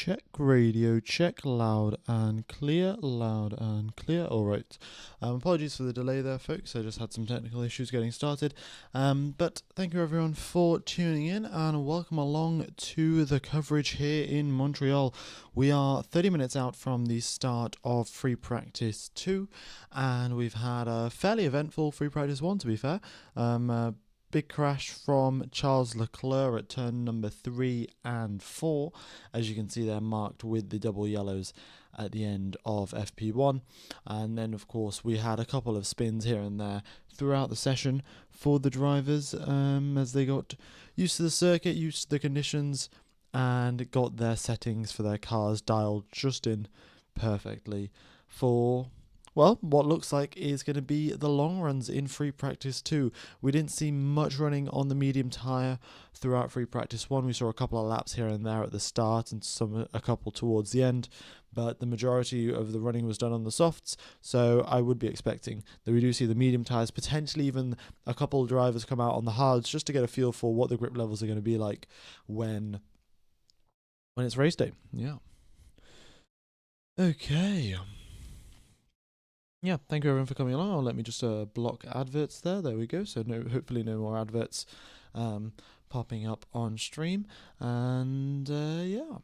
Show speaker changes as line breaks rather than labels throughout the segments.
Check radio, check loud and clear, loud and clear. All right. Apologies for the delay there, folks. I just had some technical issues getting started. But thank you everyone for tuning in and welcome along to the coverage here in Montreal. We are 30 minutes out from the start of Free Practice 2 and we've had a fairly eventful Free Practice 1, to be fair. Big crash from Charles Leclerc at turn number 3 and 4, as you can see there marked with the double yellows at the end of FP1. And then of course we had a couple of spins here and there throughout the session for the drivers as they got used to the circuit, used to the conditions, and got their settings for their cars dialed just in perfectly for, well, what looks like is going to be the long runs in Free Practice 2. We didn't see much running on the medium tyre throughout Free Practice 1. We saw a couple of laps here and there at the start and a couple towards the end, but the majority of the running was done on the softs, so I would be expecting that we do see the medium tyres, potentially even a couple of drivers come out on the hards just to get a feel for what the grip levels are going to be like when it's race day. Yeah. Okay. Yeah, thank you everyone for coming along. Let me just block adverts there. There we go. So hopefully no more adverts popping up on stream. And yeah,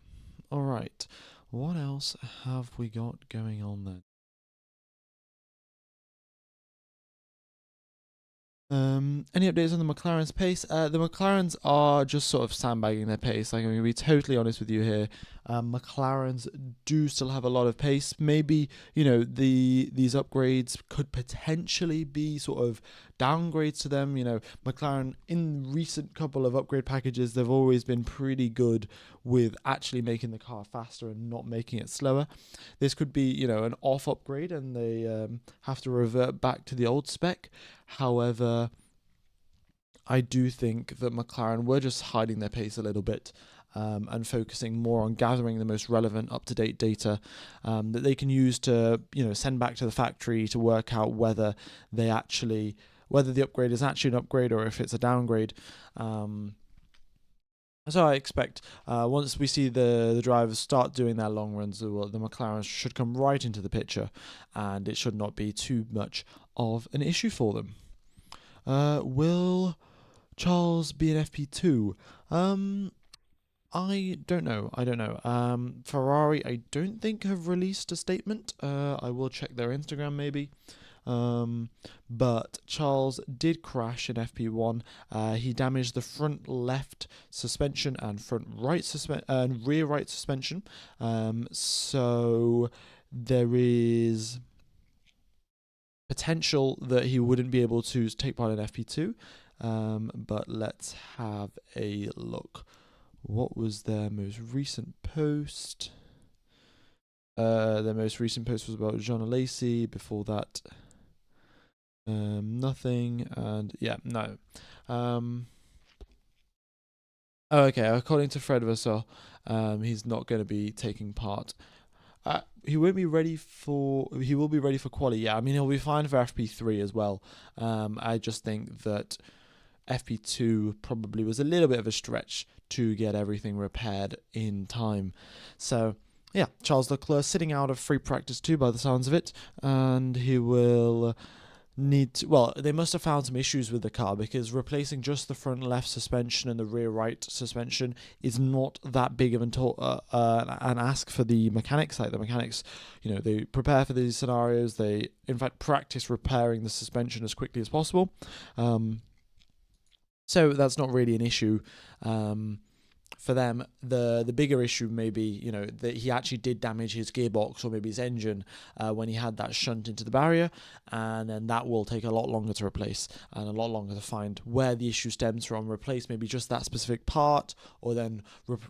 all right. What else have we got going on then? Any updates on the McLaren's pace? The McLarens are just sort of sandbagging their pace. Like, I'm going to be totally honest with you here. McLarens do still have a lot of pace. Maybe, you know, these upgrades could potentially be sort of downgrades to them. You know, McLaren in recent couple of upgrade packages, they've always been pretty good with actually making the car faster and not making it slower. This could be, you know, an off upgrade and they have to revert back to the old spec. However, I do think that McLaren were just hiding their pace a little bit and focusing more on gathering the most relevant up-to-date data that they can use to, you know, send back to the factory to work out whether the upgrade is actually an upgrade or if it's a downgrade. So I expect once we see the drivers start doing their long runs, the McLarens should come right into the picture and it should not be too much of an issue for them. Will Charles be an FP2? I don't know. Ferrari, I don't think have released a statement. I will check their Instagram maybe. But Charles did crash in FP1. He damaged the front left suspension and front right and rear right suspension. So there is potential that he wouldn't be able to take part in FP2. But let's have a look. What was their most recent post? Their most recent post was about Jean Lacey. Before that, nothing. And yeah, no. Okay, according to Fred Vassell, he's not going to be taking part. He will be ready for quali. Yeah, I mean, he'll be fine for FP3 as well. I just think that FP2 probably was a little bit of a stretch to get everything repaired in time. So yeah, Charles Leclerc sitting out of Free Practice 2 by the sounds of it, and he will need to, well, they must have found some issues with the car because replacing just the front left suspension and the rear right suspension is not that big of an ask for the mechanics. Like the mechanics, you know, they prepare for these scenarios. They, in fact, practice repairing the suspension as quickly as possible. So that's not really an issue for them. The bigger issue may be, you know, that he actually did damage his gearbox or maybe his engine when he had that shunt into the barrier, and then that will take a lot longer to replace and a lot longer to find where the issue stems from. Replace maybe just that specific part, or then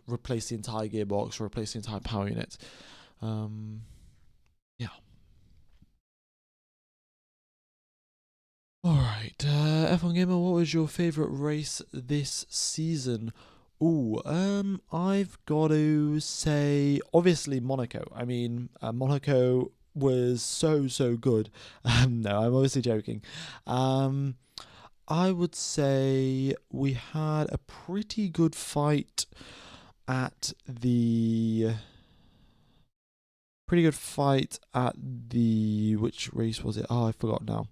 replace the entire gearbox or replace the entire power unit. Yeah. Alright, F1 Gamer, what was your favourite race this season? I've got to say, obviously Monaco. I mean, Monaco was so good. No, I'm obviously joking. I would say we had a pretty good fight at the pretty good fight at the, which race was it? Oh, I forgot now.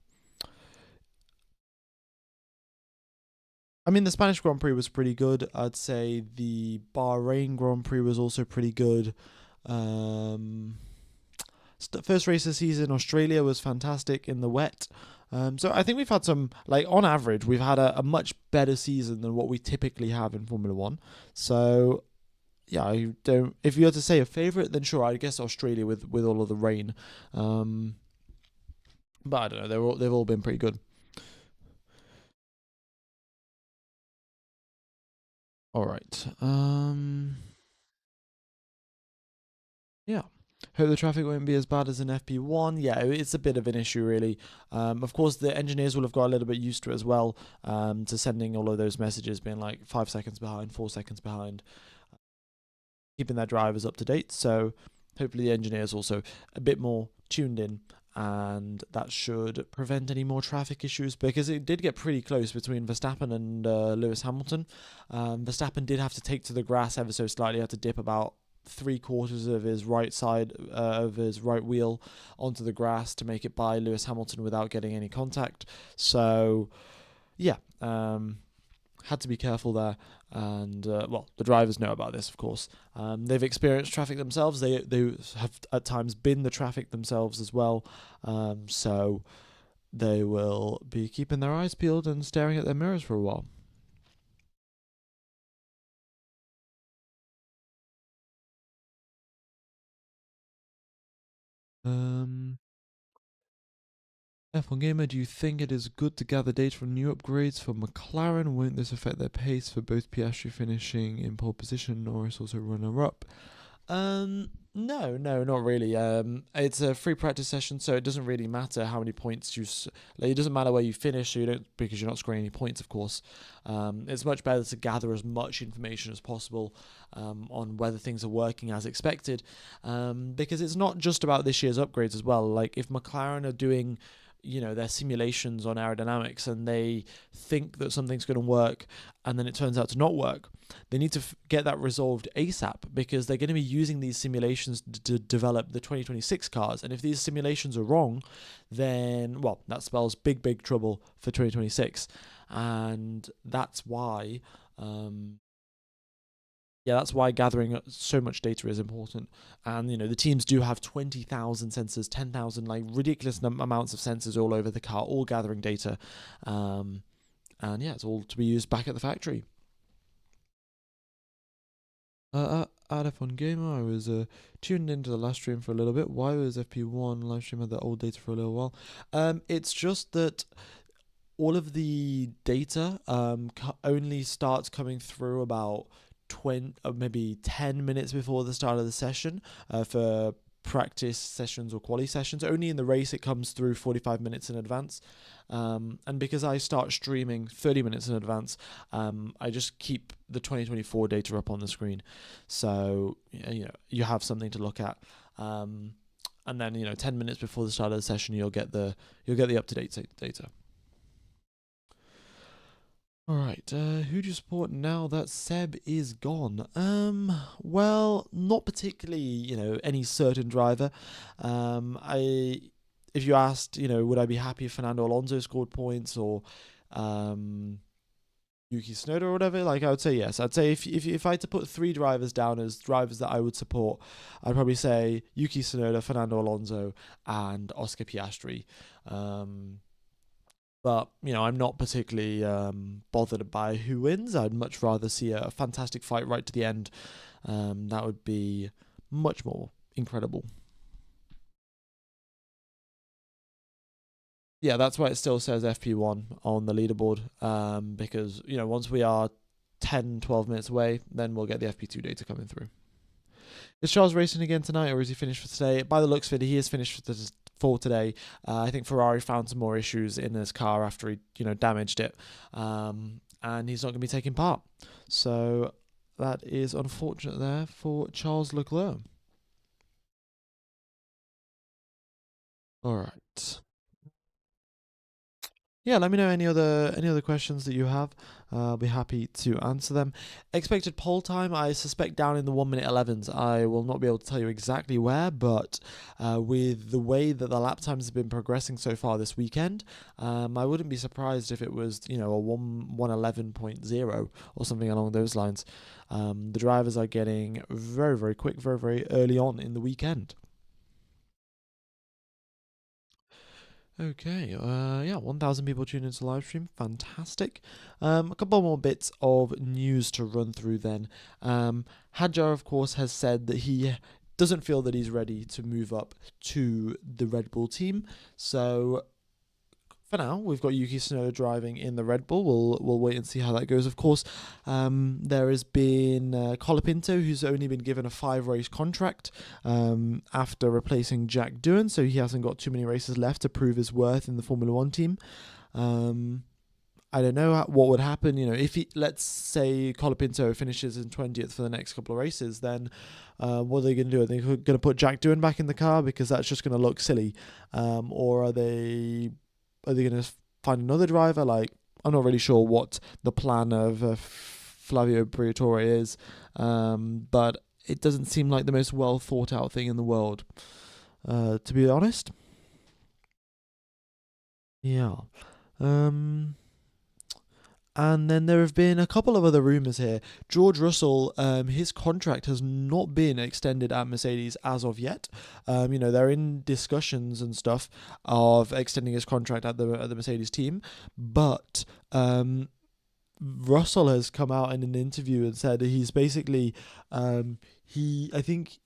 I mean, the Spanish Grand Prix was pretty good. I'd say the Bahrain Grand Prix was also pretty good. Um, First race of the season, Australia was fantastic in the wet. So I think we've had some, like on average, we've had a much better season than what we typically have in Formula One. So yeah, I don't. If you had to say a favorite, then sure, I guess Australia with all of the rain. Um, but I don't know. They've all been pretty good. All right. Yeah. Hope the traffic won't be as bad as in FP1. Yeah, it's a bit of an issue, really. Of course, the engineers will have got a little bit used to it as well, to sending all of those messages being like 5 seconds behind, 4 seconds behind, keeping their drivers up to date. So hopefully the engineers also a bit more tuned in, and that should prevent any more traffic issues, because it did get pretty close between Verstappen and Lewis Hamilton. Verstappen did have to take to the grass ever so slightly, had to dip about 3/4 of his right side of his right wheel onto the grass to make it by Lewis Hamilton without getting any contact. So yeah, had to be careful there. And well, the drivers know about this, of course. They've experienced traffic themselves. They have at times been the traffic themselves as well. So they will be keeping their eyes peeled and staring at their mirrors for a while. Um, F1 Gamer, do you think it is good to gather data from new upgrades for McLaren? Won't this affect their pace for both Piastri finishing in pole position, Norris also runner up? No, not really. It's a free practice session, so it doesn't really matter how many points like. It doesn't matter where you finish, so you don't, because you're not scoring any points, of course. It's much better to gather as much information as possible on whether things are working as expected, because it's not just about this year's upgrades as well. Like if McLaren are doing, their simulations on aerodynamics and they think that something's going to work and then it turns out to not work, they need to get that resolved ASAP, because they're going to be using these simulations to develop the 2026 cars. And if these simulations are wrong, then, well, that spells big trouble for 2026. And that's why, that's why gathering so much data is important. And, the teams do have 20,000 sensors, 10,000, like ridiculous amounts of sensors all over the car, all gathering data. And yeah, it's all to be used back at the factory. At F1 Gamer, I was tuned into the live stream for a little bit. Why was FP1 live stream had the old data for a little while? It's just that all of the data only starts coming through about 20, maybe 10 minutes before the start of the session for practice sessions or quali sessions. Only in the race it comes through 45 minutes in advance. And because I start streaming 30 minutes in advance, I just keep the 2024 data up on the screen, so you have something to look at. And then 10 minutes before the start of the session, you'll get the up to date data. All right, who do you support now that Seb is gone? Well, not particularly, any certain driver. If you asked, would I be happy if Fernando Alonso scored points, or Yuki Tsunoda or whatever, like, I would say yes. I'd say if I had to put three drivers down as drivers that I would support, I'd probably say Yuki Tsunoda, Fernando Alonso, and Oscar Piastri. But, I'm not particularly bothered by who wins. I'd much rather see a fantastic fight right to the end. That would be much more incredible. Yeah, that's why it still says FP1 on the leaderboard, because, once we are 10, 12 minutes away, then we'll get the FP2 data coming through. Is Charles racing again tonight, or is he finished for today? By the looks of it, he is finished for today. I think Ferrari found some more issues in his car after he, damaged it, and he's not going to be taking part. So that is unfortunate there for Charles Leclerc. All right. Yeah, let me know any other questions that you have. I'll be happy to answer them. Expected pole time, I suspect down in the 1 minute 11s. I will not be able to tell you exactly where, but with the way that the lap times have been progressing so far this weekend, I wouldn't be surprised if it was a 1:11.0 or something along those lines. The drivers are getting very very quick, very very early on in the weekend. Okay, yeah, 1,000 people tuned into the live stream. Fantastic. A couple more bits of news to run through then. Hadjar, of course, has said that he doesn't feel that he's ready to move up to the Red Bull team. So for now, we've got Yuki Tsunoda driving in the Red Bull. We'll wait and see how that goes. Of course, there has been Colapinto, who's only been given a 5-race contract after replacing Jack Doohan, so he hasn't got too many races left to prove his worth in the Formula One team. I don't know what would happen. If let's say Colapinto finishes in 20th for the next couple of races, then what are they going to do? Are they going to put Jack Doohan back in the car because that's just going to look silly, or are they going to find another driver? Like, I'm not really sure what the plan of Flavio Briatore is, but it doesn't seem like the most well thought out thing in the world, to be honest. Yeah. And then there have been a couple of other rumours here. George Russell, his contract has not been extended at Mercedes as of yet. They're in discussions and stuff of extending his contract at the Mercedes team, but Russell has come out in an interview and said he's basically I think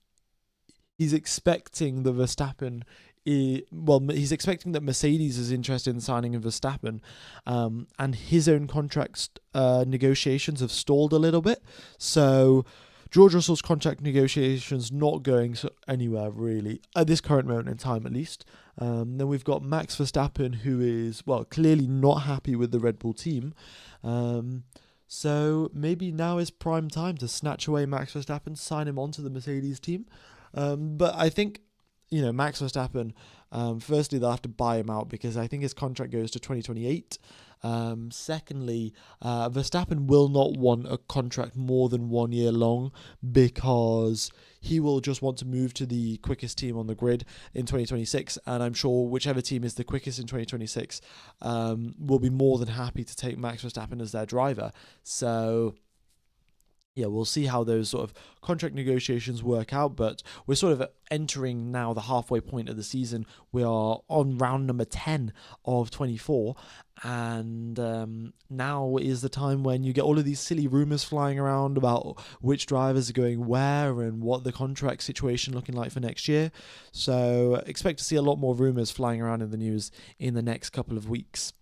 he's expecting the Verstappen. He's expecting that Mercedes is interested in signing a Verstappen, and his own contract negotiations have stalled a little bit. So George Russell's contract negotiations not going anywhere really at this current moment in time, at least. Then we've got Max Verstappen, who is clearly not happy with the Red Bull team. So maybe now is prime time to snatch away Max Verstappen, sign him onto the Mercedes team. But I think, Max Verstappen, firstly, they'll have to buy him out because I think his contract goes to 2028. Secondly, Verstappen will not want a contract more than 1 year long because he will just want to move to the quickest team on the grid in 2026. And I'm sure whichever team is the quickest in 2026 will be more than happy to take Max Verstappen as their driver. So yeah, we'll see how those sort of contract negotiations work out, but we're sort of entering now the halfway point of the season. We are on round number 10 of 24, and now is the time when you get all of these silly rumours flying around about which drivers are going where and what the contract situation looking like for next year. So expect to see a lot more rumours flying around in the news in the next couple of weeks.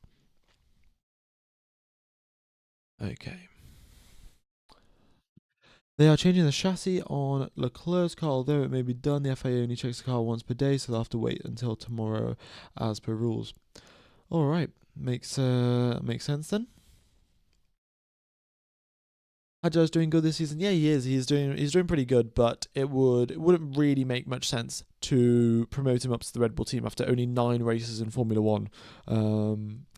Okay. They are changing the chassis on Leclerc's car, although it may be done. The FIA only checks the car once per day, so they'll have to wait until tomorrow, as per rules. All right, makes sense then. Hadjar's doing good this season. Yeah, he is. He's doing pretty good, but it wouldn't really make much sense to promote him up to the Red Bull team after only 9 races in Formula One.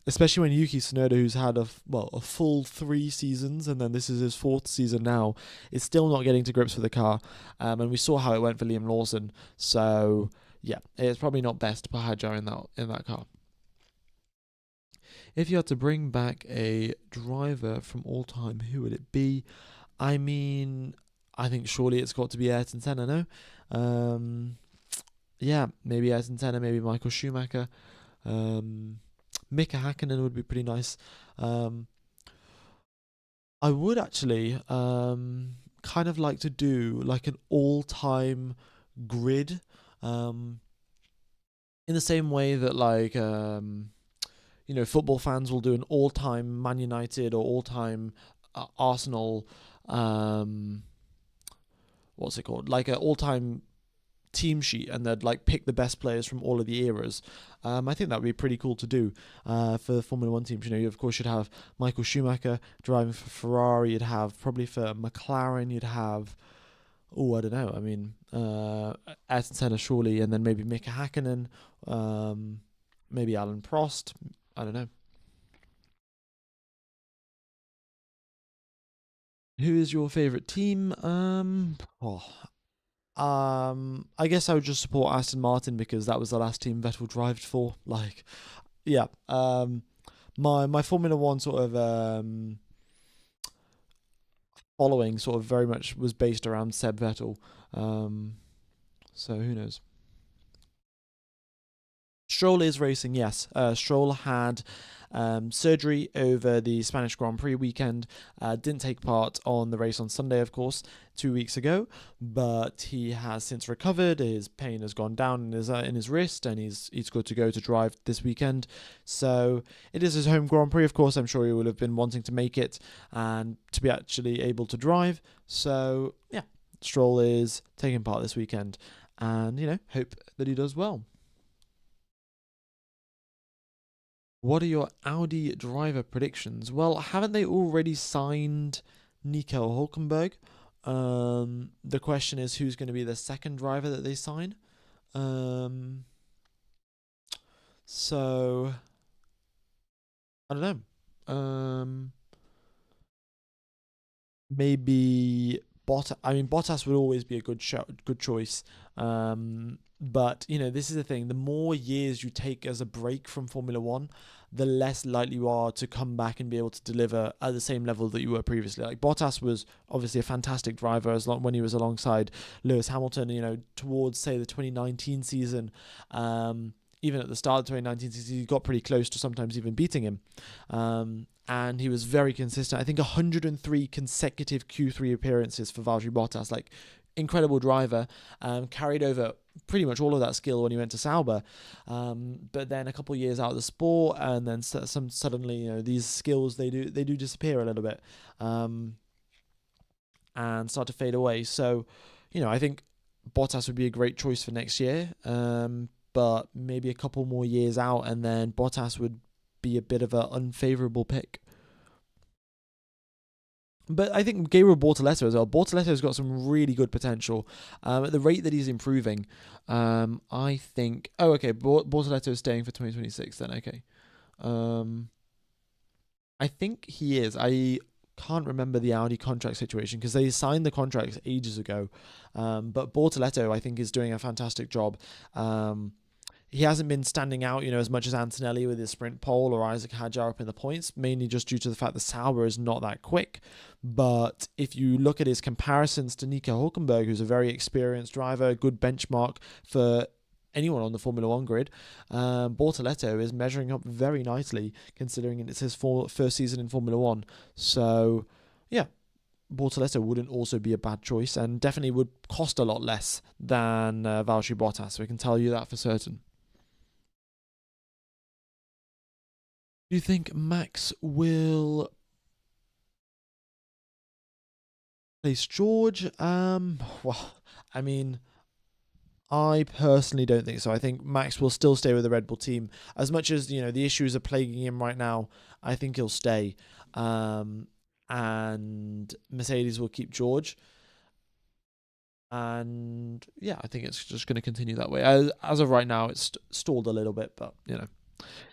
Especially when Yuki Tsunoda, who's had a full 3 seasons, and then this is his 4th season now, is still not getting to grips with the car. And we saw how it went for Liam Lawson. So yeah, it's probably not best to put Hadjar in that car. If you had to bring back a driver from all time, who would it be? I mean, I think surely it's got to be Ayrton Senna, no? Yeah, maybe Ayrton Senna, maybe Michael Schumacher. Mika Hakkinen would be pretty nice. I would actually kind of like to do like an all-time grid, in the same way that football fans will do an all-time Man United or all-time Arsenal, what's it called? Like an all-time team sheet, and they'd pick the best players from all of the eras. I think that would be pretty cool to do for the Formula One teams. You of course should have Michael Schumacher driving for Ferrari. You'd have probably for McLaren. You'd have I don't know. I mean, Ayrton Senna surely, and then maybe Mika Hakkinen, maybe Alan Prost. I don't know. Who is your favorite team? I guess I would just support Aston Martin because that was the last team Vettel drove for. Like, yeah. My Formula One sort of following sort of very much was based around Seb Vettel. So who knows? Stroll is racing, yes. Stroll had surgery over the Spanish Grand Prix weekend. Didn't take part on the race on Sunday, of course, 2 weeks ago, but he has since recovered. His pain has gone down in his wrist, and he's good to go to drive this weekend. So it is his home Grand Prix, of course. I'm sure he will have been wanting to make it and to be actually able to drive. So yeah, Stroll is taking part this weekend, and hope that he does well. What are your Audi driver predictions? Well, haven't they already signed Nico Hulkenberg? The question is who's going to be the second driver that they sign. So I don't know. Maybe Bottas. I mean, Bottas would always be a good choice. But this is the thing: the more years you take as a break from Formula One, the less likely you are to come back and be able to deliver at the same level that you were previously. Like Bottas was obviously a fantastic driver when he was alongside Lewis Hamilton. Towards say the 2019 season, even at the start of the 2019 season, he got pretty close to sometimes even beating him. And he was very consistent. I think 103 consecutive Q3 appearances for Valtteri Bottas. Like, incredible driver. Carried over pretty much all of that skill when he went to Sauber. But then a couple of years out of the sport, and then suddenly, these skills, they do disappear a little bit. And start to fade away. So, I think Bottas would be a great choice for next year. But maybe a couple more years out, and then Bottas would be a bit of an unfavourable pick. But I think Gabriel Bortoleto as well. Bortoletto's got some really good potential. At the rate that he's improving, I think... Oh, okay, Bortoleto is staying for 2026 then, okay. I think he is. I can't remember the Audi contract situation because they signed the contracts ages ago. But Bortoleto, I think, is doing a fantastic job. He hasn't been standing out, as much as Antonelli with his sprint pole or Isaac Hadjar up in the points, mainly just due to the fact that Sauber is not that quick. But if you look at his comparisons to Nico Hulkenberg, who's a very experienced driver, a good benchmark for anyone on the Formula One grid, Bortoleto is measuring up very nicely, considering it's his first season in Formula One. So, yeah, Bortoleto wouldn't also be a bad choice, and definitely would cost a lot less than Valtteri Bottas. So I can tell you that for certain. Do you think Max will place George? Well, I mean, I personally don't think so. I think Max will still stay with the Red Bull team. As much as, the issues are plaguing him right now, I think he'll stay. And Mercedes will keep George. And yeah, I think it's just going to continue that way. As of right now, it's stalled a little bit, but,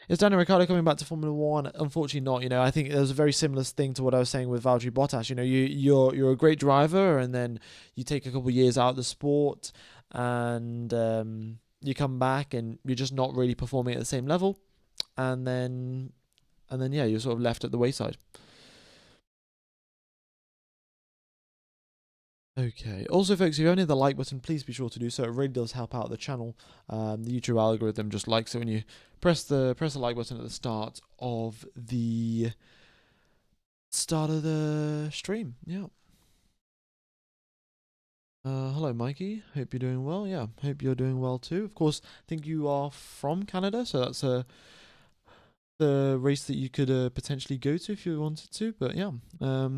Is Daniel Ricciardo coming back to Formula One? Unfortunately not. I think there's a very similar thing to what I was saying with Valtteri Bottas. You're a great driver, and then you take a couple of years out of the sport, and you come back, and you're just not really performing at the same level, and then yeah, you're sort of left at the wayside. Okay. Also, folks, if you only hit the like button, please be sure to do so. It really does help out the channel. The YouTube algorithm just likes it when you press the like button at the start of the stream. Yeah. Hello, Mikey. Hope you're doing well. Yeah, hope you're doing well too. Of course, I think you are from Canada, so that's the race that you could potentially go to if you wanted to. But yeah,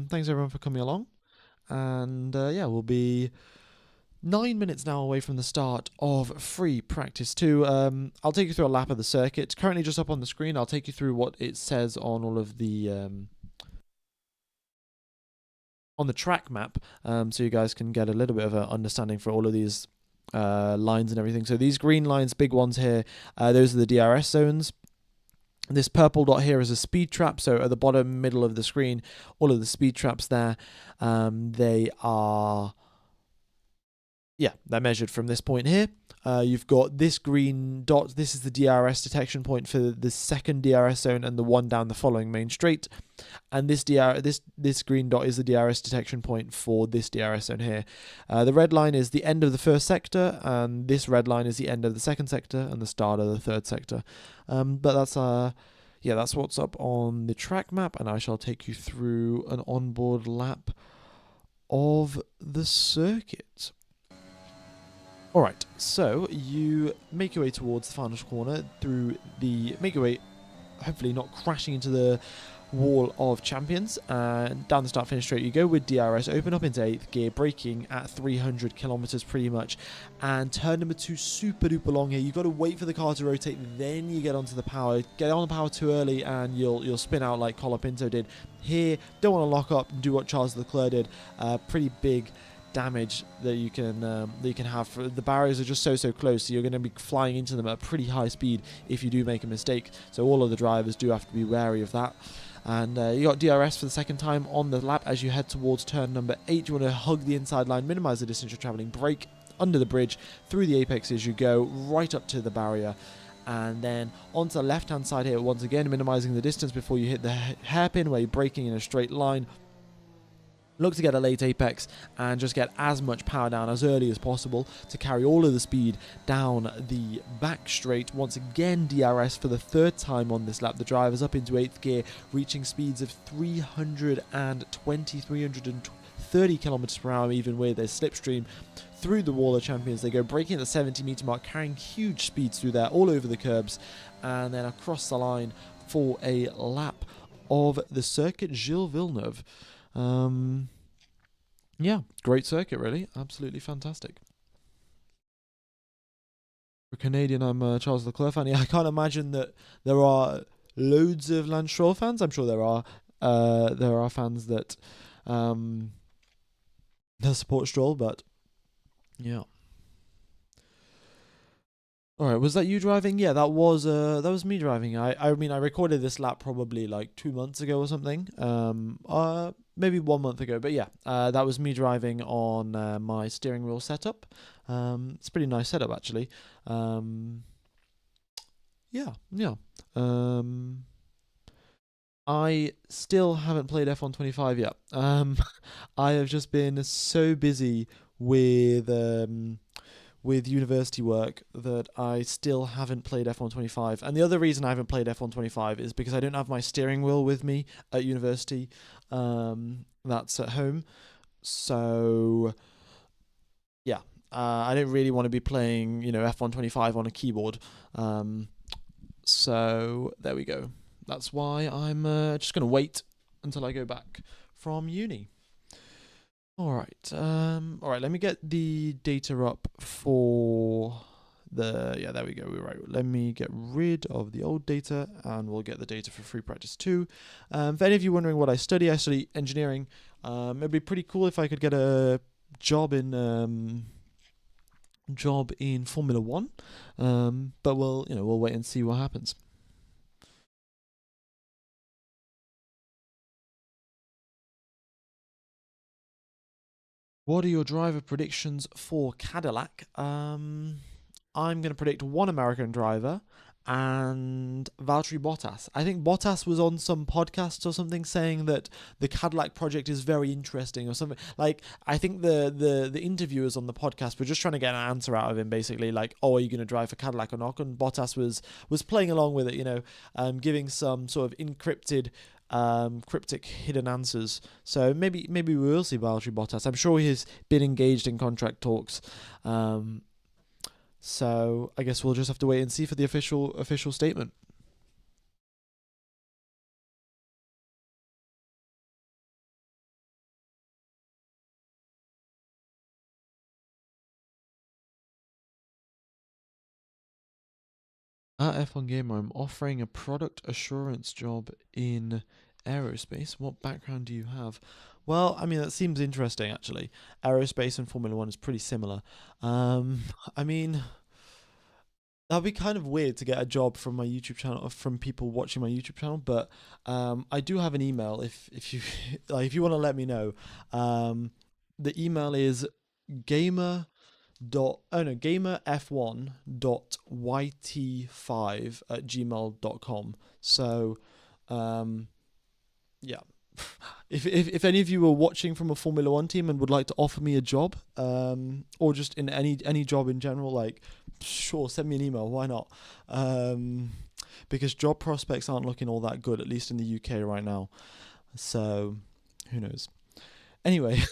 thanks everyone for coming along. And yeah, we'll be 9 minutes now away from the start of free practice 2. I'll take you through a lap of the circuit. It's currently just up on the screen. I'll take you through what it says on all of the on the track map, so you guys can get a little bit of an understanding for all of these lines and everything. So these green lines, big ones here, those are the DRS zones. This purple dot here is a speed trap. So at the bottom middle of the screen, all of the speed traps there, they are, yeah, they're measured from this point here. You've got this green dot. This is the DRS detection point for the second DRS zone and the one down the following main straight. And this green dot is the DRS detection point for this DRS zone here. The red line is the end of the first sector, and this red line is the end of the second sector and the start of the third sector. But that's yeah, that's what's up on the track map, and I shall take you through an onboard lap of the circuit. Alright, so you make your way towards the final corner make your way, hopefully not crashing into the wall of champions, and down the start finish straight you go with DRS, open up into 8th gear, braking at 300 kilometers pretty much, and turn number 2 super duper long here. You've got to wait for the car to rotate, then you get onto the power. Get on the power too early and you'll spin out like Colapinto did. Here, don't want to lock up and do what Charles Leclerc did. Pretty big damage that you can have. The barriers are just so close, so you're going to be flying into them at a pretty high speed if you do make a mistake. So all of the drivers do have to be wary of that. And you got DRS for the second time on the lap as you head towards turn number 8. You want to hug the inside line, minimize the distance you're traveling, brake under the bridge, through the apex as you go, right up to the barrier. And then onto the left hand side here, once again minimizing the distance before you hit the hairpin where you're braking in a straight line. Look to get a late apex and just get as much power down as early as possible to carry all of the speed down the back straight. Once again, DRS for the third time on this lap. The driver's up into 8th gear, reaching speeds of 320, 330 kilometers per hour, even with their slipstream through the wall of champions. They go braking at the 70 meter mark, carrying huge speeds through there, all over the curbs, and then across the line for a lap of the Circuit Gilles Villeneuve. Yeah, great circuit, really. Absolutely fantastic. For Canadian, I'm a Charles Leclerc fan. Yeah, I can't imagine that there are loads of Lance Stroll fans. I'm sure there are. There are fans that support Stroll, but yeah. Alright, was that you driving? Yeah, that was me driving. I mean, I recorded this lap probably like 2 months ago or something. Maybe 1 month ago, but yeah, that was me driving on my steering wheel setup. It's a pretty nice setup, actually. Yeah. I still haven't played F125 yet. I have just been so busy with university work that I still haven't played F125. And the other reason I haven't played F125 is because I don't have my steering wheel with me at university. That's at home. So, yeah, I don't really want to be playing, F125 on a keyboard. So, there we go. That's why I'm just going to wait until I go back from uni. Alright, let me get the data up for yeah, there we go, we're right. Let me get rid of the old data and we'll get the data for free practice 2. For any of you wondering what I study engineering. It'd be pretty cool if I could get a job in Formula 1, but we'll wait and see what happens. What are your driver predictions for Cadillac? I'm going to predict one American driver and Valtteri Bottas. I think Bottas was on some podcast or something saying that the Cadillac project is very interesting or something. Like, I think the interviewers on the podcast were just trying to get an answer out of him, basically, like, oh, are you going to drive for Cadillac or not? And Bottas was playing along with it, giving some sort of encrypted cryptic hidden answers. So maybe we will see Valtteri Bottas. I'm sure he's been engaged in contract talks. So I guess we'll just have to wait and see for the official statement. At F1 Gamer, I'm offering a product assurance job in aerospace. What background do you have? Well, I mean, that seems interesting, actually. Aerospace and Formula 1 is pretty similar. I mean, That'd be kind of weird to get a job from my YouTube channel, from people watching my YouTube channel. But I do have an email if you like, if you want to let me know. The email is gamer dot oh no gamerf1 dot yt5 at gmail.com. So yeah. If any of you are watching from a Formula One team and would like to offer me a job, or just in any job in general, like, sure, send me an email. Why not? Because job prospects aren't looking all that good, at least in the UK right now. So who knows? Anyway,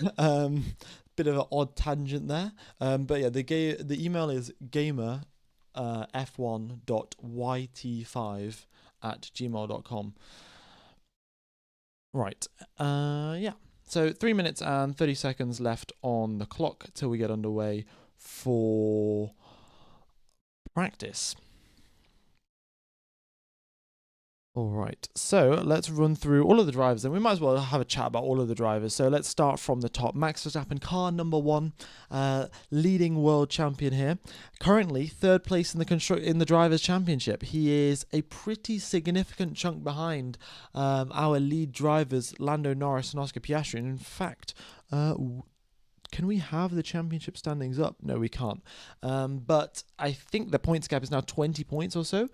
bit of an odd tangent there. But yeah, the email is gamer f1.yt5 at gmail.com. Right. Yeah. So 3 minutes and 30 seconds left on the clock till we get underway for practice. All right, so let's run through all of the drivers, and we might as well have a chat about all of the drivers. So let's start from the top. Max Verstappen, car number 1, leading world champion here. Currently, third place in the Drivers' Championship. He is a pretty significant chunk behind our lead drivers, Lando Norris and Oscar Piastri. And in fact, can we have the championship standings up? No, we can't. But I think the points gap is now 20 points or so.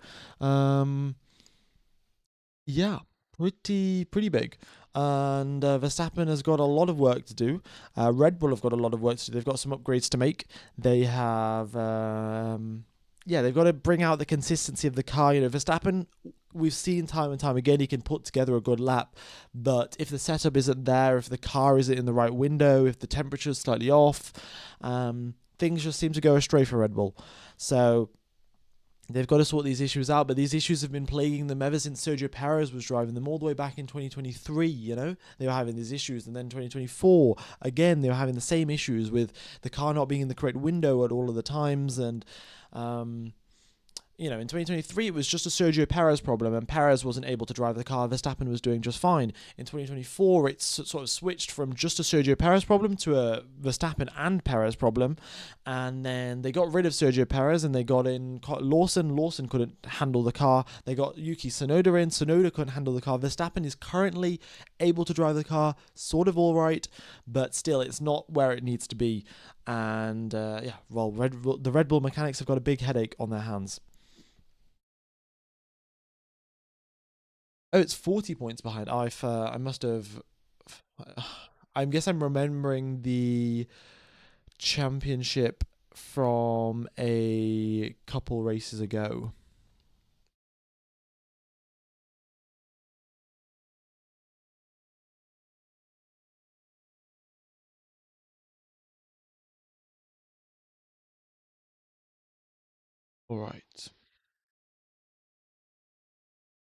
Yeah, pretty big. And Verstappen has got a lot of work to do. Red Bull have got a lot of work to do. They've got some upgrades to make. They have, they've got to bring out the consistency of the car. You know, Verstappen, we've seen time and time again, he can put together a good lap. But if the setup isn't there, if the car isn't in the right window, if the temperature's slightly off, things just seem to go astray for Red Bull. So they've got to sort these issues out, but these issues have been plaguing them ever since Sergio Perez was driving them, all the way back in 2023, you know? They were having these issues, and then 2024, again, they were having the same issues with the car not being in the correct window at all of the times, and you know, in 2023, it was just a Sergio Perez problem, and Perez wasn't able to drive the car. Verstappen was doing just fine. In 2024, it's sort of switched from just a Sergio Perez problem to a Verstappen and Perez problem, and then they got rid of Sergio Perez, and they got in Lawson. Lawson couldn't handle the car. They got Yuki Tsunoda in. Tsunoda couldn't handle the car. Verstappen is currently able to drive the car, sort of all right, but still, it's not where it needs to be. And the Red Bull mechanics have got a big headache on their hands. Oh, it's 40 points behind. I must have. I guess I'm remembering the championship from a couple races ago. All right.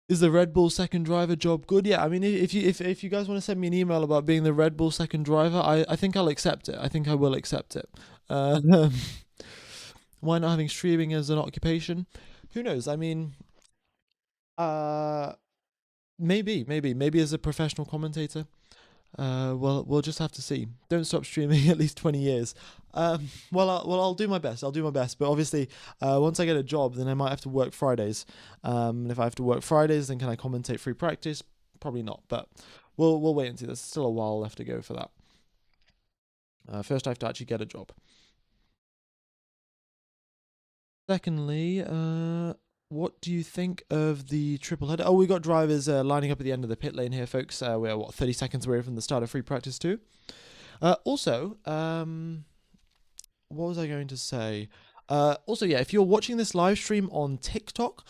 Is the Red Bull second driver job good? Yeah, I mean, if you guys want to send me an email about being the Red Bull second driver, I think I'll accept it. I think I will accept it. Why not having streaming as an occupation? Who knows? I mean, uh, maybe as a professional commentator. Well, we'll just have to see. Don't stop streaming at least 20 years. I'll do my best. I'll do my best. But obviously, once I get a job, then I might have to work Fridays. And if I have to work Fridays, then can I commentate free practice? Probably not. But we'll wait and see. There's still a while left to go for that. First, I have to actually get a job. Secondly, what do you think of the triple header? Oh, we got drivers lining up at the end of the pit lane here, folks. We're 30 seconds away from the start of free practice 2. Also, what was I going to say? If you're watching this live stream on TikTok,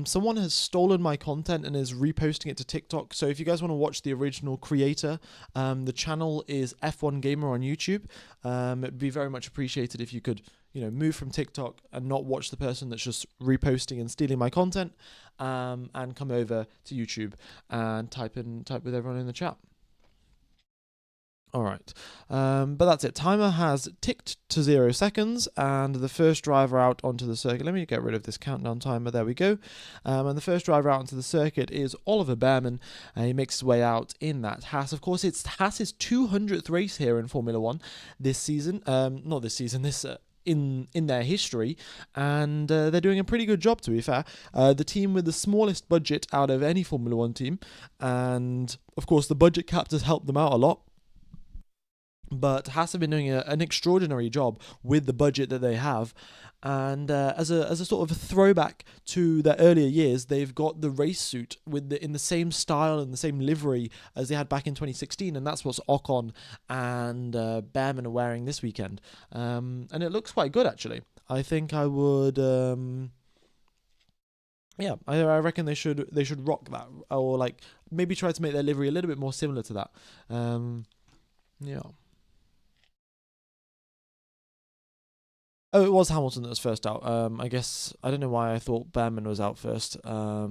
someone has stolen my content and is reposting it to TikTok. So if you guys want to watch the original creator, the channel is F1 Gamer on YouTube. It'd be very much appreciated if you could, move from TikTok and not watch the person that's just reposting and stealing my content, and come over to YouTube and type with everyone in the chat. All right, but that's it. Timer has ticked to 0 seconds, and the first driver out onto the circuit. Let me get rid of this countdown timer. There we go. And the first driver out onto the circuit is Oliver Behrman. He makes his way out in that Haas. Of course, it's Haas's 200th race here in Formula One this season. Not this season. in their history, and they're doing a pretty good job, to be fair. The team with the smallest budget out of any Formula One team, and of course the budget cap has helped them out a lot. But Haas have been doing an extraordinary job with the budget that they have. And as a sort of a throwback to their earlier years, they've got the race suit in the same style and the same livery as they had back in 2016, and that's what Ocon and Behrman are wearing this weekend. And it looks quite good, actually. I think I would. Yeah, I reckon they should rock that, or like maybe try to make their livery a little bit more similar to that. Yeah. Oh, it was Hamilton that was first out. I guess I don't know why I thought Behrman was out first. Yeah,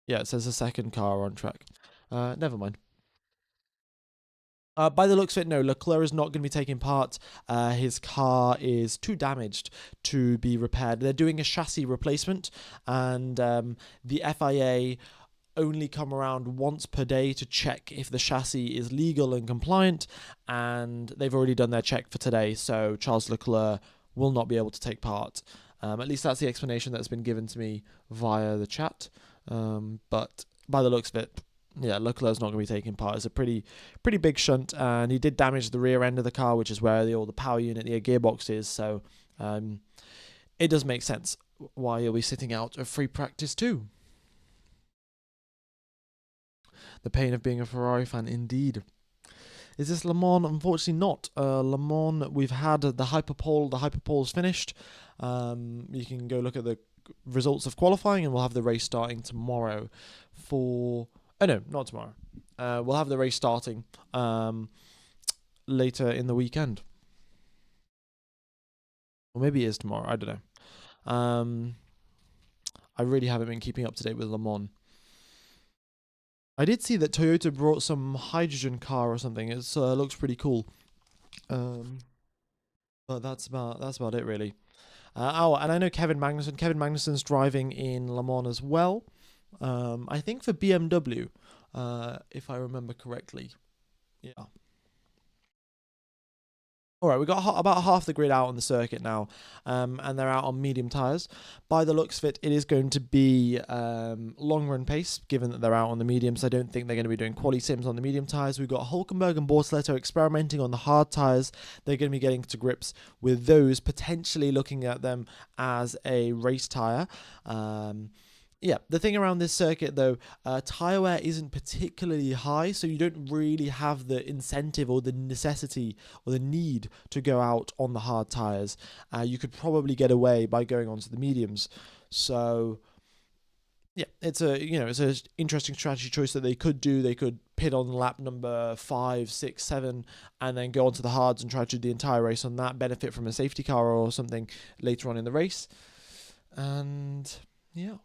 it says the second car on track. Never mind. By the looks of it, no, Leclerc is not going to be taking part. His car is too damaged to be repaired. They're doing a chassis replacement, and the FIA only come around once per day to check if the chassis is legal and compliant, and they've already done their check for today, so Charles Leclerc will not be able to take part. At least that's the explanation that's been given to me via the chat. But by the looks of it, yeah, Leclerc's not going to be taking part. It's a pretty big shunt, and he did damage the rear end of the car, which is where all the power unit, the gearbox is, so it does make sense why he'll be sitting out of free practice too. The pain of being a Ferrari fan, indeed. Is this Le Mans? Unfortunately not. Le Mans, we've had the Hyperpole. The Hyperpole's finished. You can go look at the results of qualifying, and we'll have the race starting tomorrow Oh no, not tomorrow. We'll have the race starting later in the weekend. Or maybe it is tomorrow. I don't know. I really haven't been keeping up to date with Le Mans. I did see that Toyota brought some hydrogen car or something. It looks pretty cool. But that's about it, really. And I know Kevin Magnussen. Kevin Magnussen's driving in Le Mans as well. I think for BMW, if I remember correctly. Yeah. All right, we've got about half the grid out on the circuit now, and they're out on medium tyres. By the looks of it, it is going to be long run pace, given that they're out on the mediums. I don't think they're going to be doing quali sims on the medium tyres. We've got Hulkenberg and Bortoleto experimenting on the hard tyres. They're going to be getting to grips with those, potentially looking at them as a race tyre. Yeah, the thing around this circuit, though, tyre wear isn't particularly high, so you don't really have the incentive or the necessity or the need to go out on the hard tyres. You could probably get away by going onto the mediums. So, yeah, it's an interesting strategy choice that they could do. They could pit on lap number 5, 6, 7, and then go onto the hards and try to do the entire race on that, benefit from a safety car or something later on in the race. And, yeah.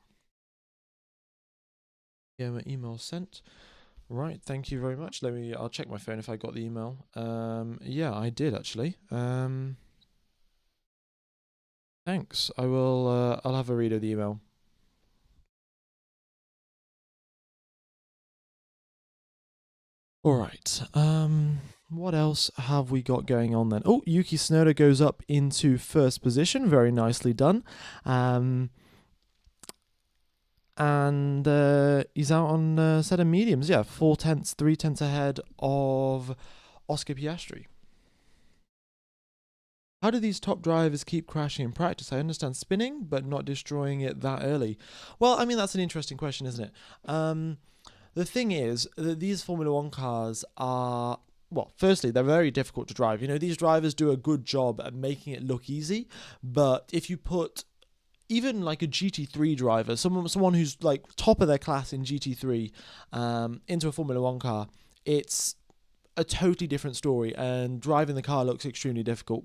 Yeah, my email sent. Right, thank you very much. I'll check my phone if I got the email. Yeah, I did actually. Thanks. I'll have a read of the email. All right. What else have we got going on then? Oh, Yuki Tsunoda goes up into first position. Very nicely done. And he's out on a set of mediums. Yeah, 3/10 ahead of Oscar Piastri. How do these top drivers keep crashing in practice? I understand spinning, but not destroying it that early. Well, I mean, that's an interesting question, isn't it? The thing is that these Formula One cars are... Well, firstly, they're very difficult to drive. These drivers do a good job at making it look easy, but if you put... even like a GT3 driver, someone who's like top of their class in GT3 into a Formula One car, it's a totally different story, and driving the car looks extremely difficult.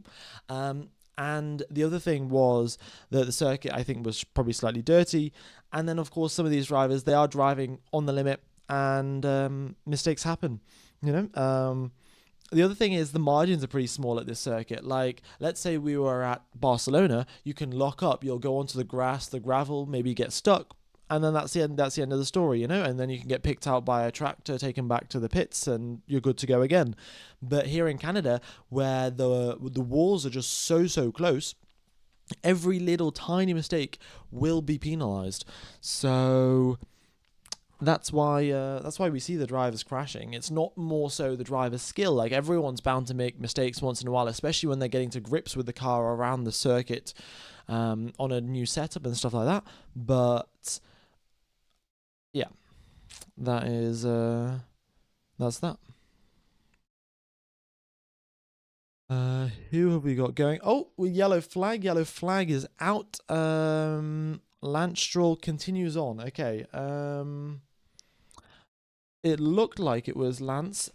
And the other thing was that the circuit, I think, was probably slightly dirty. And then, of course, some of these drivers, they are driving on the limit, and mistakes happen, The other thing is the margins are pretty small at this circuit. Like, let's say we were at Barcelona, you can lock up, you'll go onto the grass, the gravel, maybe get stuck, and then that's the end of the story, you know, and then you can get picked out by a tractor, taken back to the pits, and you're good to go again. But here in Canada, where the walls are just so close, every little tiny mistake will be penalized. So that's why we see the drivers crashing. It's not more so the driver's skill. Like, everyone's bound to make mistakes once in a while, especially when they're getting to grips with the car around the circuit, on a new setup and stuff like that. But yeah, that's that. Who have we got going? Oh, yellow flag. Yellow flag is out. Lance Stroll continues on. Okay. It looked like it was Lance.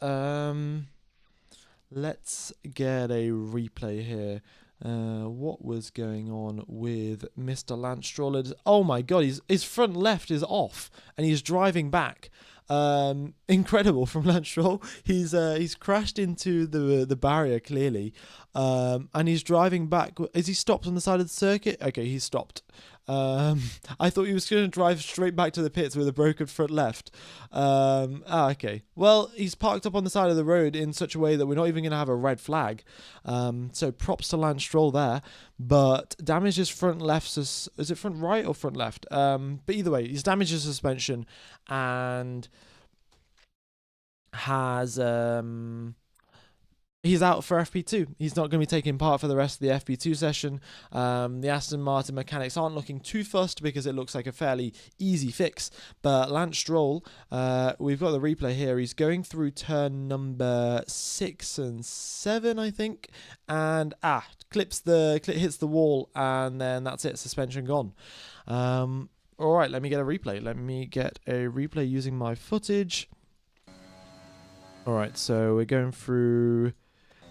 Let's get a replay here. What was going on with Mr. Lance Stroll? Oh my god, his front left is off, and he's driving back. Incredible from Lance Stroll. He's crashed into the barrier clearly, and he's driving back. Is he stopped on the side of the circuit? Okay, he's stopped. I thought he was going to drive straight back to the pits with a broken front left. Okay. Well, he's parked up on the side of the road in such a way that we're not even going to have a red flag. So props to Lance Stroll there. But damaged his front left. Is it front right or front left? But either way, he's damaged his suspension and has... he's out for FP2. He's not going to be taking part for the rest of the FP2 session. The Aston Martin mechanics aren't looking too fussed because it looks like a fairly easy fix. But Lance Stroll, we've got the replay here. He's going through turn number 6 and 7, I think, and hits the wall, and then that's it. Suspension gone. All right, let me get a replay. Let me get a replay using my footage. All right, so we're going through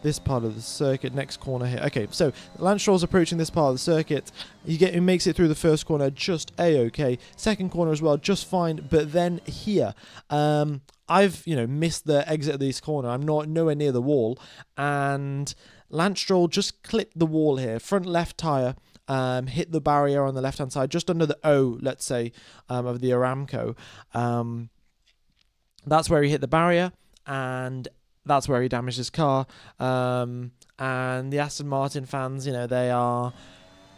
this part of the circuit, next corner here. Okay, so Lance Stroll's approaching this part of the circuit. He makes it through the first corner just a-okay. Second corner as well, just fine. But then here, I've missed the exit of this corner. I'm nowhere near the wall, and Lance Stroll just clipped the wall here. Front left tire hit the barrier on the left hand side, just under the O, let's say, of the Aramco. That's where he hit the barrier, and that's where he damaged his car. And the Aston Martin fans, they are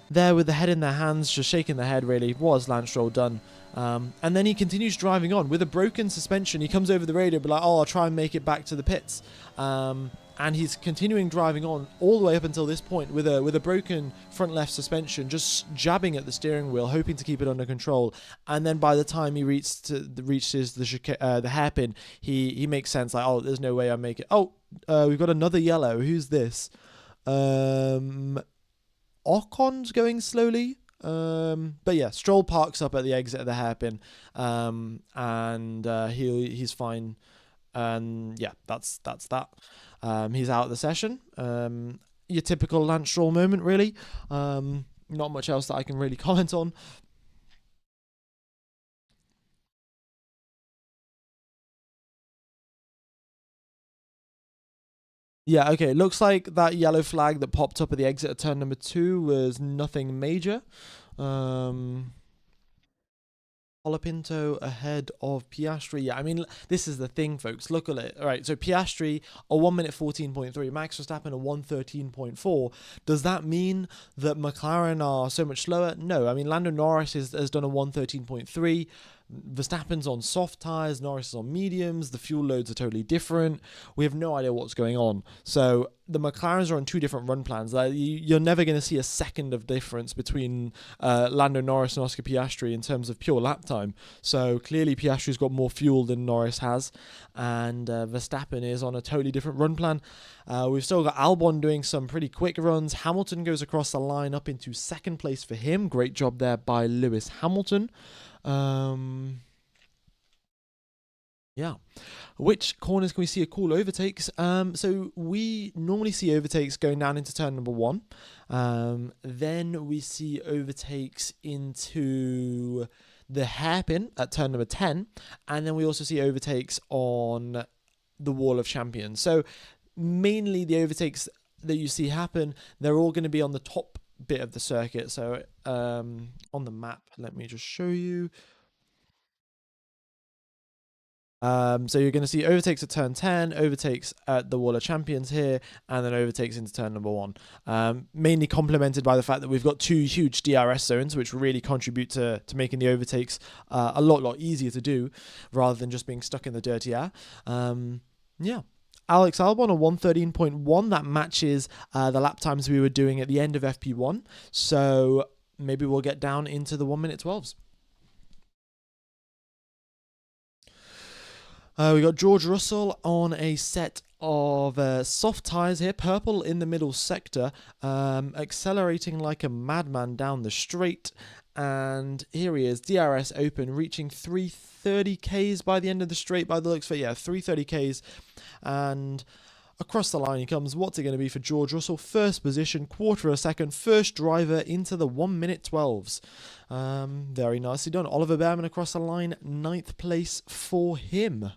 there with the head in their hands, just shaking their head, really. What has Lance Stroll done? And then he continues driving on with a broken suspension. He comes over the radio, but like, I'll try and make it back to the pits. And he's continuing driving on all the way up until this point with a broken front left suspension, just jabbing at the steering wheel, hoping to keep it under control. And then by the time he reaches the hairpin, he makes sense. Like, oh, there's no way I make it. Oh, we've got another yellow. Who's this? Ocon's going slowly. But yeah, Stroll parks up at the exit of the hairpin, and he's fine. And yeah, that's that. He's out of the session. Your typical Lance Stroll moment, really. Not much else that I can really comment on. Yeah, okay, looks like that yellow flag that popped up at the exit of turn number 2 was nothing major. Colapinto ahead of Piastri. Yeah, I mean, this is the thing, folks. Look at it. All right, so Piastri, a 1 minute 14.3. Max Verstappen, a 1:13.4. Does that mean that McLaren are so much slower? No. I mean, Lando Norris has done a 1:13.3. Verstappen's on soft tyres, Norris is on mediums, the fuel loads are totally different. We have no idea what's going on. So the McLarens are on 2 different run plans. Like, you're never going to see a second of difference between Lando Norris and Oscar Piastri in terms of pure lap time. So clearly Piastri's got more fuel than Norris has, and Verstappen is on a totally different run plan. We've still got Albon doing some pretty quick runs. Hamilton goes across the line up into second place for him. Great job there by Lewis Hamilton. Yeah. Which corners can we see a cool overtakes? So we normally see overtakes going down into turn number 1. Then we see overtakes into the hairpin at turn number 10. And then we also see overtakes on the Wall of Champions. So mainly the overtakes that you see happen, they're all going to be on the top bit of the circuit. So on the map, let me just show you. So you're going to see overtakes at turn 10, overtakes at the Wall of Champions here, and then overtakes into turn number 1. Mainly complemented by the fact that we've got 2 huge DRS zones, which really contribute to making the overtakes a lot easier to do, rather than just being stuck in the dirty air. Yeah. Alex Albon on 113.1, that matches the lap times we were doing at the end of FP1. So maybe we'll get down into the 1 minute 12s. We got George Russell on a set of soft tyres here, purple in the middle sector, accelerating like a madman down the straight. And here he is, DRS open, reaching 330 Ks by the end of the straight by the looks of it. Yeah, 330 Ks. And across the line he comes. What's it going to be for George Russell? First position, quarter of a second, first driver into the 1 minute 12s. Very nicely done. Oliver Behrman across the line, 9th place for him.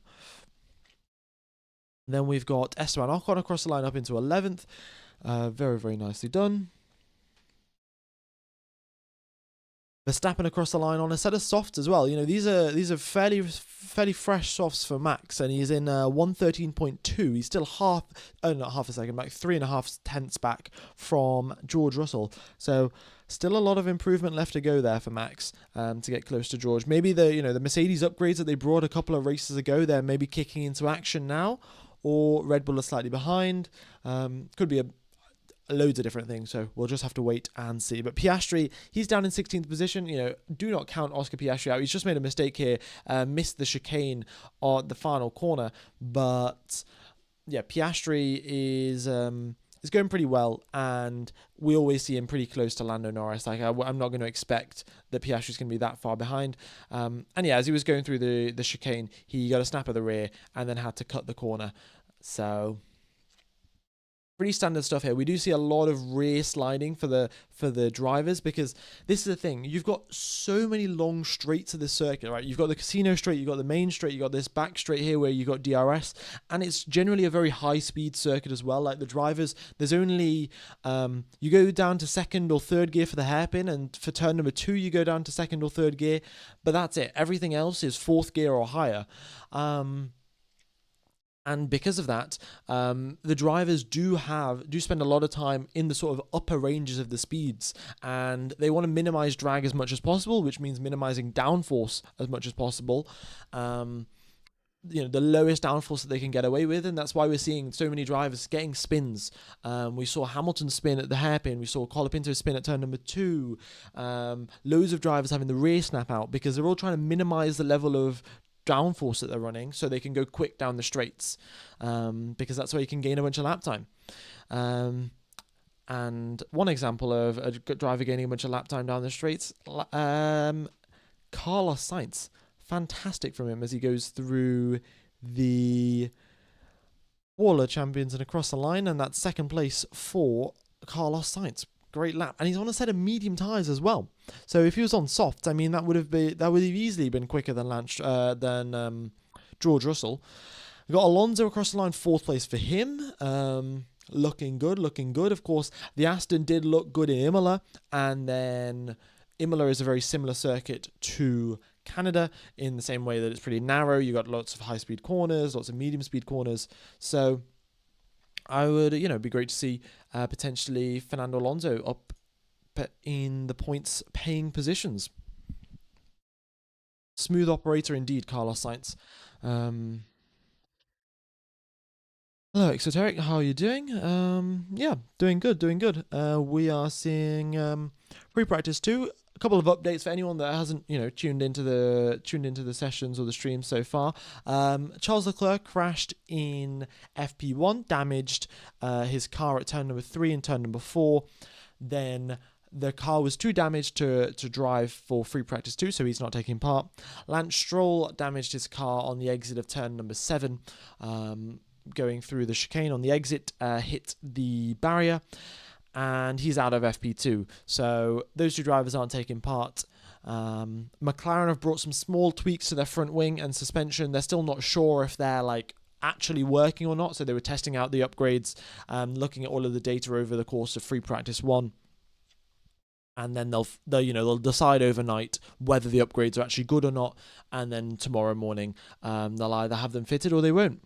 Then we've got Esteban Ocon across the line up into 11th. Very nicely done. Verstappen across the line on a set of softs as well. You know, these are fairly fresh softs for Max, and he's in 113.2. He's still not half a second back, 3.5 tenths back from George Russell. So still a lot of improvement left to go there for Max to get close to George. Maybe the Mercedes upgrades that they brought a couple of races ago, they're maybe kicking into action now, or Red Bull are slightly behind. Could be loads of different things, so we'll just have to wait and see. But Piastri, he's down in 16th position. You know, do not count Oscar Piastri out. He's just made a mistake here, missed the chicane on the final corner. But yeah, Piastri is going pretty well, and we always see him pretty close to Lando Norris. Like, I'm not going to expect that Piastri's going to be that far behind. And yeah, as he was going through the chicane, he got a snap of the rear and then had to cut the corner. So pretty standard stuff here. We do see a lot of rear sliding for the drivers, because this is the thing. You've got so many long straights of this circuit, right? You've got the casino straight, you've got the main straight, you've got this back straight here where you've got DRS, and it's generally a very high-speed circuit as well. Like the drivers, there's only, you go down to second or third gear for the hairpin, and for turn number 2, you go down to second or third gear, but that's it. Everything else is fourth gear or higher. And because of that, the drivers do spend a lot of time in the sort of upper ranges of the speeds, and they want to minimize drag as much as possible, which means minimizing downforce as much as possible. The lowest downforce that they can get away with, and that's why we're seeing so many drivers getting spins. We saw Hamilton spin at the hairpin. We saw Colapinto spin at turn number 2. Loads of drivers having the rear snap out because they're all trying to minimize the level of downforce that they're running so they can go quick down the straights, because that's where you can gain a bunch of lap time. And one example of a driver gaining a bunch of lap time down the straights, Carlos Sainz. Fantastic from him as he goes through the Wall of Champions and across the line, and that's second place for Carlos Sainz. Great lap, and he's on a set of medium tyres as well. So if he was on soft, I mean, that would have easily been quicker than George Russell. We've got Alonso across the line, 4th place for him. Looking good. Of course, the Aston did look good in Imola, and then Imola is a very similar circuit to Canada in the same way that it's pretty narrow. You got lots of high-speed corners, lots of medium-speed corners. So I would, be great to see potentially Fernando Alonso up in the points paying positions. Smooth operator indeed, Carlos Sainz. Hello, Exoteric. How are you doing? Yeah, doing good. We are seeing pre-practice 2. A couple of updates for anyone that hasn't, tuned into the sessions or the streams so far. Charles Leclerc crashed in FP1, damaged his car at turn number 3 and turn number 4. Then the car was too damaged to drive for free practice 2, so he's not taking part. Lance Stroll damaged his car on the exit of turn number 7, going through the chicane on the exit, hit the barrier, and he's out of FP2. So those 2 drivers aren't taking part. McLaren have brought some small tweaks to their front wing and suspension. They're still not sure if they're actually working or not, so they were testing out the upgrades, looking at all of the data over the course of free practice 1.
and then they'll decide overnight whether the upgrades are actually good or not, and then tomorrow morning they'll either have them fitted or they won't.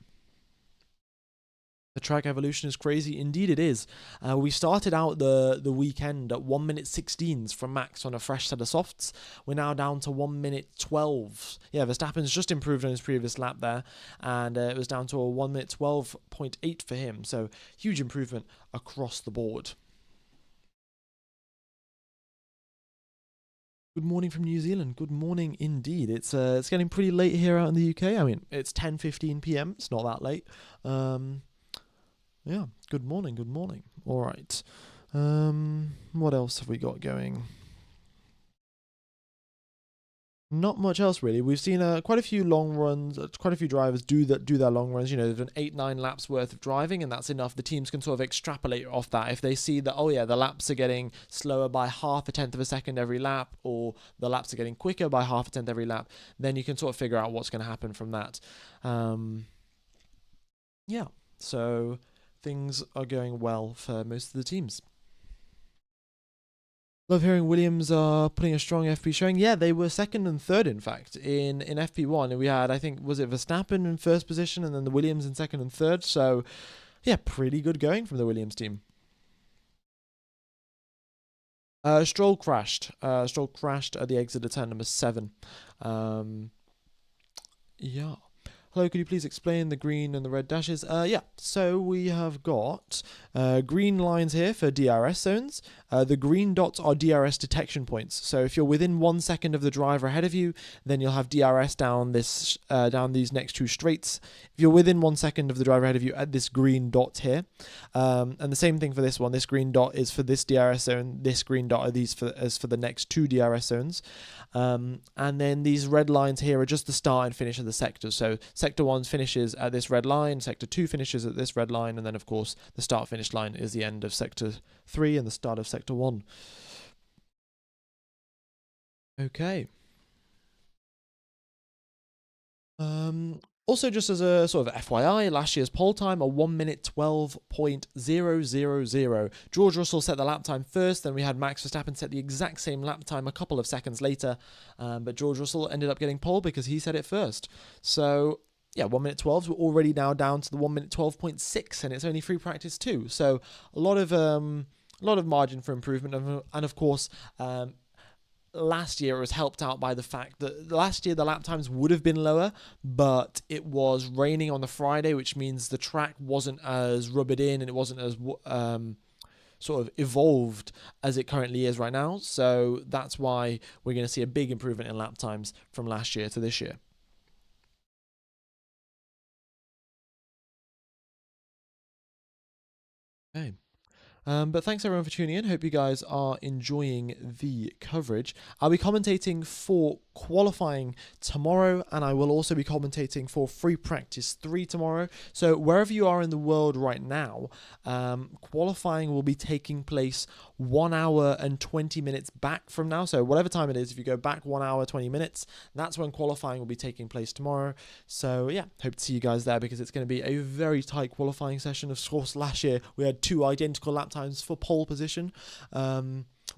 The track evolution is crazy. Indeed it is. We started out the weekend at 1 minute 16s from Max on a fresh set of softs. We're now down to 1 minute 12s. Yeah, Verstappen's just improved on his previous lap there, and it was down to a 1 minute 12.8 for him. So huge improvement across the board. Good morning from New Zealand. Good morning indeed. It's getting pretty late here out in the UK. I mean, it's 10:15 p.m. It's not that late. Yeah, good morning, good morning. All right. What else have we got going? Not much else really. We've seen quite a few long runs, quite a few drivers do their long runs. You know, they've done 8-9 laps worth of driving, and that's enough. The teams can sort of extrapolate off that. If they see that, oh yeah, the laps are getting slower by half a tenth of a second every lap, or the laps are getting quicker by half a tenth every lap, then you can sort of figure out what's going to happen from that. Yeah, so things are going well for most of the teams. Love hearing Williams are putting a strong FP showing. Yeah, they were second and third, in fact, in FP1. And we had, I think, was it Verstappen in first position and then the Williams in second and third. So, yeah, pretty good going from the Williams team. Stroll crashed. Stroll crashed at the exit of turn number 7. Yeah. Hello, could you please explain the green and the red dashes? Yeah, so we have got green lines here for DRS zones. The green dots are DRS detection points. So if you're within 1 second of the driver ahead of you, then you'll have DRS down these next two straights. If you're within 1 second of the driver ahead of you at this green dot here, and the same thing for this one. This green dot is for this DRS zone. This green dot is for the next two DRS zones. And then these red lines here are just the start and finish of the sector. So Sector 1 finishes at this red line, Sector 2 finishes at this red line, and then of course the start-finish line is the end of Sector 3 and the start of Sector 1. Okay. Also, just as a sort of FYI, last year's pole time, a 1 minute 12.000. George Russell set the lap time first, then we had Max Verstappen set the exact same lap time a couple of seconds later, but George Russell ended up getting pole because he set it first. So, yeah, 1 minute 12s. We're already now down to the 1 minute 12.6, and it's only free practice too. So, a lot of margin for improvement, and of course, last year it was helped out by the fact that last year the lap times would have been lower, but it was raining on the Friday, which means the track wasn't as rubbered in and it wasn't as sort of evolved as it currently is right now. So that's why we're going to see a big improvement in lap times from last year to this year. Okay. But thanks everyone for tuning in. Hope you guys are enjoying the coverage. I'll be commentating for qualifying tomorrow, and I will also be commentating for free practice 3 tomorrow. So wherever you are in the world right now, qualifying will be taking place 1 hour and 20 minutes back from now. So whatever time it is, if you go back 1 hour 20 minutes, that's when qualifying will be taking place tomorrow. So yeah, hope to see you guys there because it's going to be a very tight qualifying session. Of course, last year we had 2 identical lap times for pole position.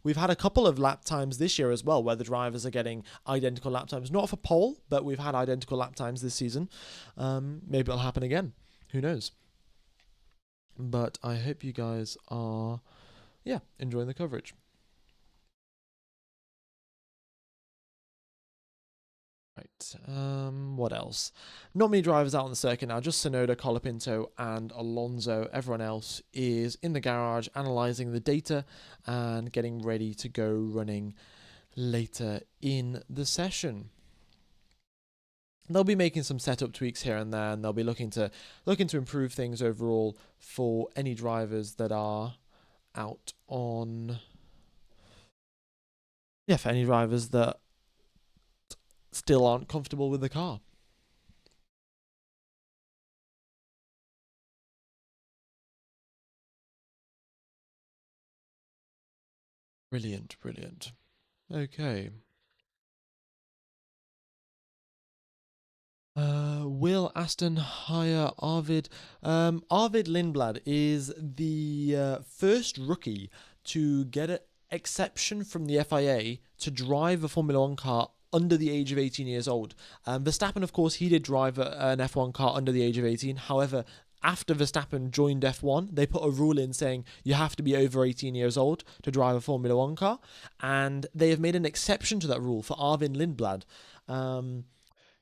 We've had a couple of lap times this year as well where the drivers are getting identical lap times, not for pole, but we've had identical lap times this season. Maybe it'll happen again. Who knows? But I hope you guys are, enjoying the coverage. Right, what else? Not many drivers out on the circuit now, just Tsunoda, Colapinto and Alonso. Everyone else is in the garage analysing the data and getting ready to go running later in the session. They'll be making some setup tweaks here and there, and they'll be looking to improve things overall for any drivers that are out on... Yeah, for any drivers that still aren't comfortable with the car. Brilliant, brilliant. Okay. Will Aston hire Arvid? Arvid Lindblad is the first rookie to get exception from the FIA to drive a Formula One car under the age of 18 years old. Verstappen, of course, he did drive an F1 car under the age of 18. However, after Verstappen joined F1, they put a rule in saying you have to be over 18 years old to drive a Formula One car. And they have made an exception to that rule for Arvin Lindblad,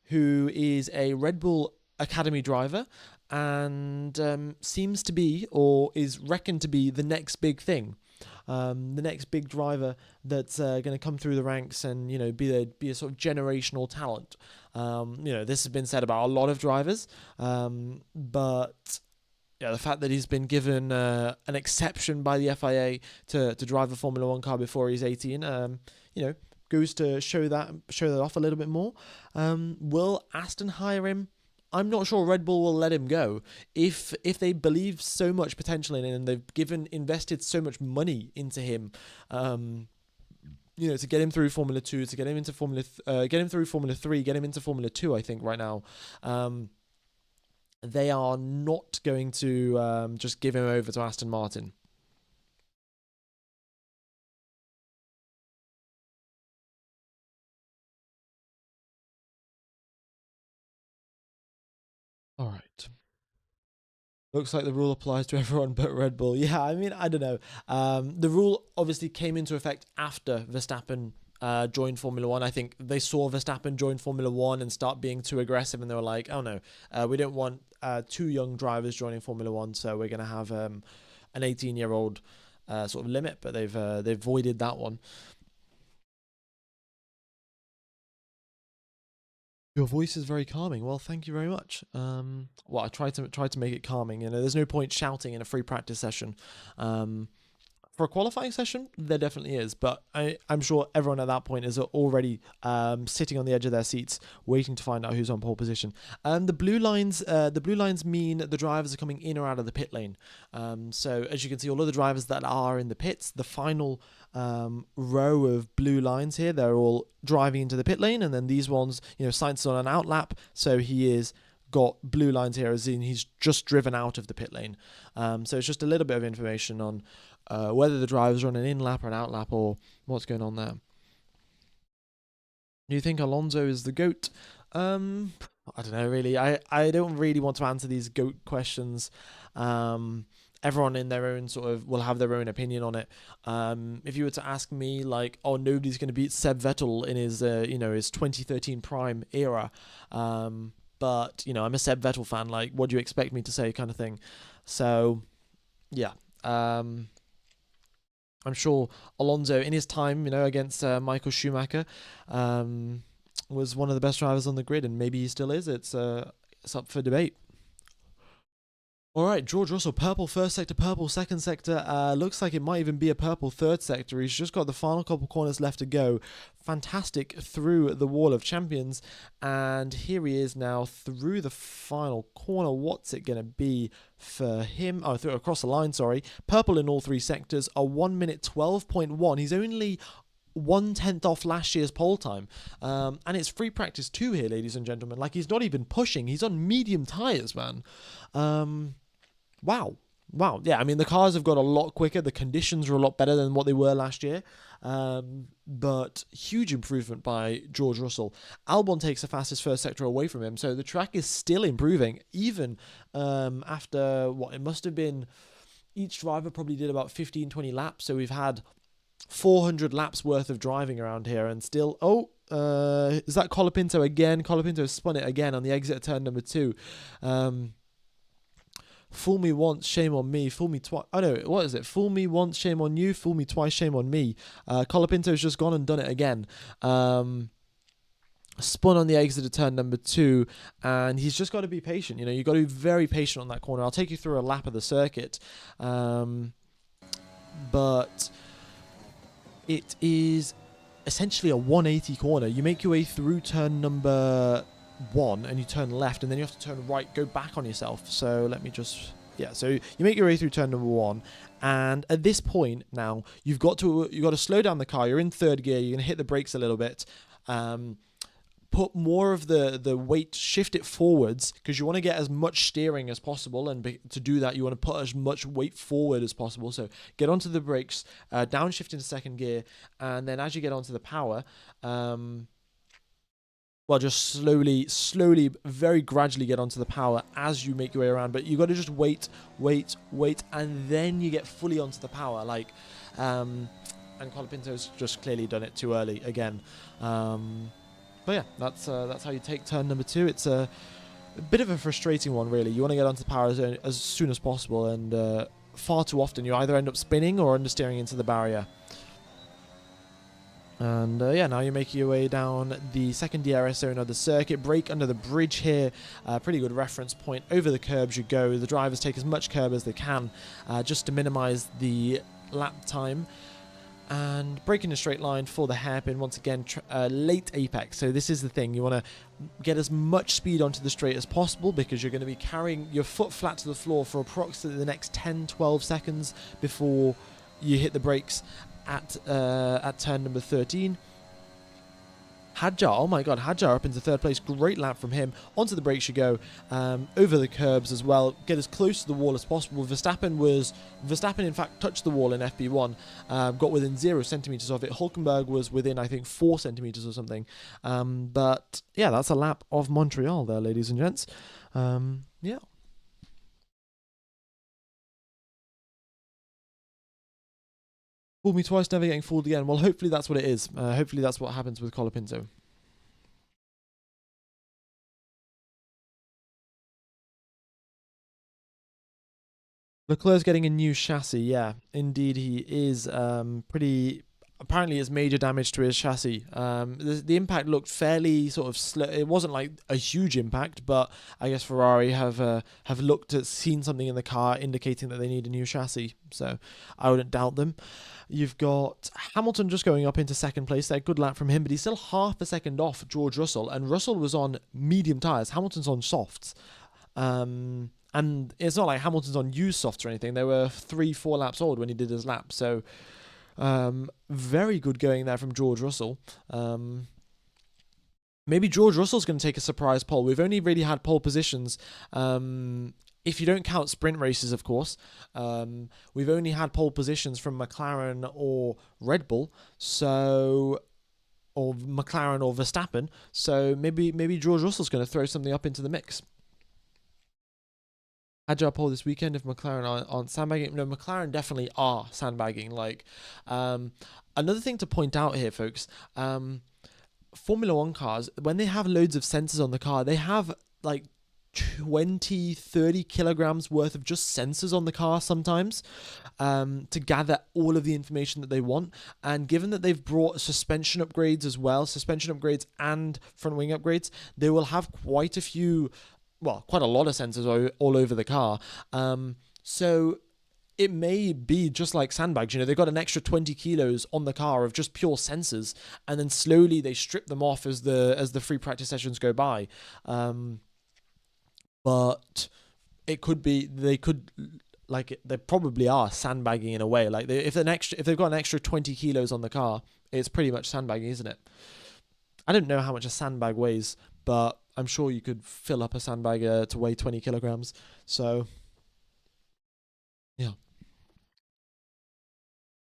who is a Red Bull Academy driver and seems to be, or is reckoned to be, the next big thing. The next big driver that's going to come through the ranks and, you know, be a sort of generational talent. You know, this has been said about a lot of drivers, but yeah, the fact that he's been given an exception by the FIA to drive a Formula One car before he's 18, you know, goes to show that off a little bit more. Will Aston hire him? I'm not sure Red Bull will let him go. If they believe so much potential in him and they've invested so much money into him, you know, to get him through Formula 2, to get him into get him through Formula 3, get him into Formula 2, I think right now, they are not going to just give him over to Aston Martin. All right. Looks like the rule applies to everyone but Red Bull. Yeah, I mean, I don't know. The rule obviously came into effect after Verstappen joined Formula One. I think they saw Verstappen join Formula One and start being too aggressive, and they were like, "Oh no, we don't want two young drivers joining Formula One, so we're going to have an 18-year-old sort of limit." But they've voided that one. Your voice is very calming. Well, thank you very much. Well, I tried to make it calming. You know, there's no point shouting in a free practice session. For a qualifying session, there definitely is, but I'm sure everyone at that point is already sitting on the edge of their seats, waiting to find out who's on pole position. The blue lines mean the drivers are coming in or out of the pit lane. So as you can see, all of the drivers that are in the pits, the final row of blue lines here, they're all driving into the pit lane, and then these ones, you know, Sainz is on an out lap, so he is got blue lines here as in he's just driven out of the pit lane. So it's just a little bit of information on whether the drivers are on an in lap or an out lap or what's going on there. Do you think Alonso is the GOAT? I don't know, really. I don't really want to answer these GOAT questions. Everyone in their own sort of will have their own opinion on it. If you were to ask me, like, oh, nobody's going to beat Seb Vettel in his his 2013 prime era. But, you know, I'm a Seb Vettel fan. Like, what do you expect me to say, kind of thing. So, yeah. I'm sure Alonso, in his time, you know, against Michael Schumacher, was one of the best drivers on the grid, and maybe he still is. It's up for debate. All right, George Russell, purple first sector, purple second sector. Looks like it might even be a purple third sector. He's just got the final couple corners left to go. Fantastic through the wall of champions. And here he is now through the final corner. What's it going to be for him? Oh, through across the line, sorry. Purple in all three sectors, a 1 minute 12.1. He's only 1/10 off last year's pole time. And it's free practice 2 here, ladies and gentlemen. Like, he's not even pushing. He's on medium tyres, man. Wow. Yeah, I mean, the cars have got a lot quicker. The conditions are a lot better than what they were last year. But huge improvement by George Russell. Albon takes the fastest first sector away from him. So the track is still improving, even after what it must have been. Each driver probably did about 15, 20 laps. So we've had 400 laps worth of driving around here, and still, is that Colapinto again? Colapinto spun it again on the exit of turn number 2. Fool me once, shame on me. Fool me twice. Oh no, what is it? Fool me once, shame on you. Fool me twice, shame on me. Colapinto's just gone and done it again. Spun on the exit of turn number 2, and he's just got to be patient. You know, you've got to be very patient on that corner. I'll take you through a lap of the circuit. But it is essentially a 180 corner. You make your way through turn number 1 and you turn left, and then you have to turn right, go back on yourself. So let me just, so you make your way through turn number 1, and at this point now you've got to slow down the car. You're in third gear, you're going to hit the brakes a little bit, put more of the weight, shift it forwards, because you want to get as much steering as possible, and to do that you want to put as much weight forward as possible. So get onto the brakes, downshift into second gear, and then as you get onto the power, well, just slowly, very gradually get onto the power as you make your way around. But you got to just wait, and then you get fully onto the power. Like, and Colapinto's just clearly done it too early again. But yeah, that's how you take turn number 2. It's a bit of a frustrating one, really. You want to get onto the power as soon as possible, and far too often you either end up spinning or understeering into the barrier. And yeah, now you're making your way down the second DRS zone of the circuit. Brake under the bridge here. Pretty good reference point. Over the curbs you go. The drivers take as much curb as they can just to minimize the lap time. And brake in a straight line for the hairpin. Once again, late apex. So this is the thing. You want to get as much speed onto the straight as possible, because you're going to be carrying your foot flat to the floor for approximately the next 10-12 seconds before you hit the brakes at turn number 13. Hadjar, oh my god, Hadjar up into third place. Great lap from him. Onto the brakes you go. Over the curbs as well. Get as close to the wall as possible. Verstappen in fact touched the wall in FP1. Got within 0 centimeters of it. Hulkenberg was within, I think, 4 centimeters or something. But yeah, that's a lap of Montreal there, ladies and gents. Yeah. Fooled me twice, never getting fooled again. Well, hopefully that's what it is. Hopefully that's what happens with Colapinto. Leclerc's getting a new chassis. Yeah, indeed he is. Apparently it's major damage to his chassis. The impact looked fairly sort of slow. It wasn't like a huge impact, but I guess Ferrari have seen something in the car indicating that they need a new chassis. So I wouldn't doubt them. You've got Hamilton just going up into second place there. Good lap from him, but he's still half a second off George Russell, and Russell was on medium tyres. Hamilton's on softs. And it's not like Hamilton's on used softs or anything. They were 3-4 laps old when he did his lap. So very good going there from George Russell. Maybe George Russell's going to take a surprise pole. We've only really had pole positions, if you don't count sprint races, of course. We've only had pole positions from McLaren or Red Bull, or McLaren or Verstappen. So maybe George Russell's going to throw something up into the mix. Agile pole this weekend if McLaren aren't sandbagging. No, McLaren definitely are sandbagging. Like, another thing to point out here, folks, Formula One cars, when they have loads of sensors on the car, they have like 20-30 kilograms worth of just sensors on the car sometimes, to gather all of the information that they want. And given that they've brought suspension upgrades as well, suspension upgrades and front wing upgrades, they will have quite a lot of sensors all over the car. So it may be just like sandbags. They've got an extra 20 kilos on the car of just pure sensors, and then slowly they strip them off as the free practice sessions go by. But it could be they probably are sandbagging in a way. Like if they've got an extra 20 kilos on the car, it's pretty much sandbagging, isn't it? I don't know how much a sandbag weighs, but I'm sure you could fill up a sandbag to weigh 20 kilograms. So, yeah.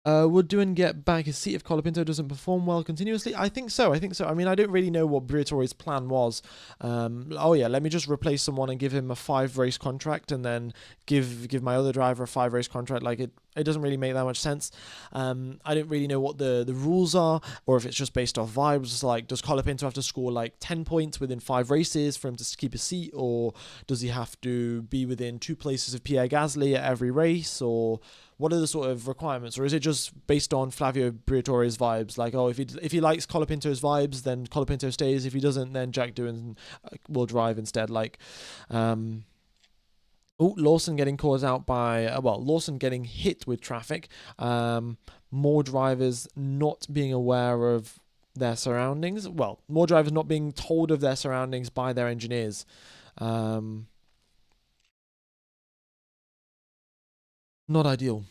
Would Doohan get back his seat if Colapinto doesn't perform well continuously? I think so. I mean, I don't really know what Briatore's plan was. Let me just replace someone and give him a 5-race contract, and then give my other driver a 5-race contract. Like, it doesn't really make that much sense. I don't really know what the rules are, or if it's just based off vibes. Like, does Colapinto have to score like 10 points within 5 races for him to keep his seat, or does he have to be within 2 places of Pierre Gasly at every race, or what are the sort of requirements? Or is it just based on Flavio Briatore's vibes? Like, if he likes Colapinto's vibes, then Colapinto stays. If he doesn't, then Jack Doohan will drive instead. Like, Lawson getting caused out by, Lawson getting hit with traffic. More drivers not being aware of their surroundings. Well, more drivers not being told of their surroundings by their engineers. Not ideal.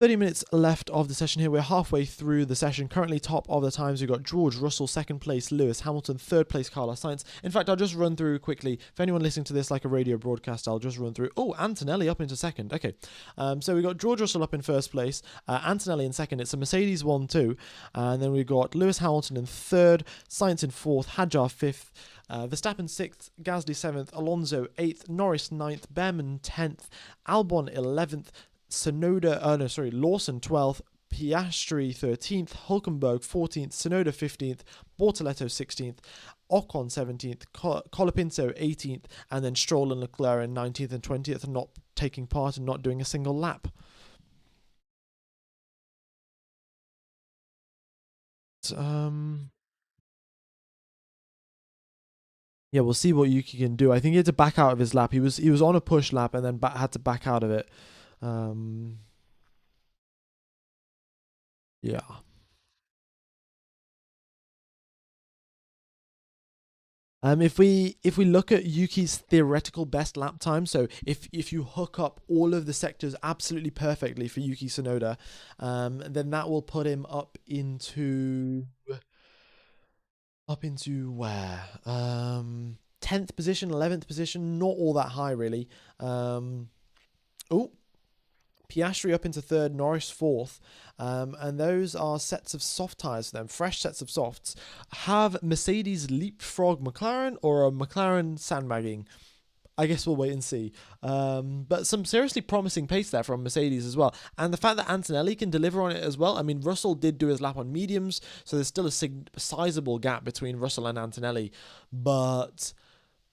30 minutes left of the session here. We're halfway through the session. Currently top of the times, we've got George Russell, second place, Lewis Hamilton, third place, Carlos Sainz. In fact, I'll just run through quickly. For anyone listening to this like a radio broadcast, I'll just run through. Oh, Antonelli up into second. Okay. So we've got George Russell up in first place, Antonelli in second. It's a Mercedes 1-2. And then we've got Lewis Hamilton in third, Sainz in fourth, Hadjar fifth, Verstappen 6th, Gasly 7th, Alonso 8th, Norris 9th, Behrman 10th, Albon 11th, Lawson 12th, Piastri 13th, Hulkenberg 14th, Tsunoda 15th, Bortoletto 16th, Ocon 17th, Colapinto 18th, and then Stroll and Leclerc in 19th and 20th, not taking part and not doing a single lap. Yeah, we'll see what Yuki can do. I think he had to back out of his lap. He was on a push lap and then had to back out of it. Yeah. If we look at Yuki's theoretical best lap time, so if you hook up all of the sectors absolutely perfectly for Yuki Tsunoda, then that will put him up into where? 10th position, 11th position, not all that high really. Piastri up into third, Norris fourth, and those are sets of soft tyres for them, fresh sets of softs. Have Mercedes leapfrog McLaren or a McLaren sandbagging? I guess we'll wait and see. But some seriously promising pace there from Mercedes as well. And the fact that Antonelli can deliver on it as well. I mean, Russell did do his lap on mediums, so there's still a sizable gap between Russell and Antonelli. But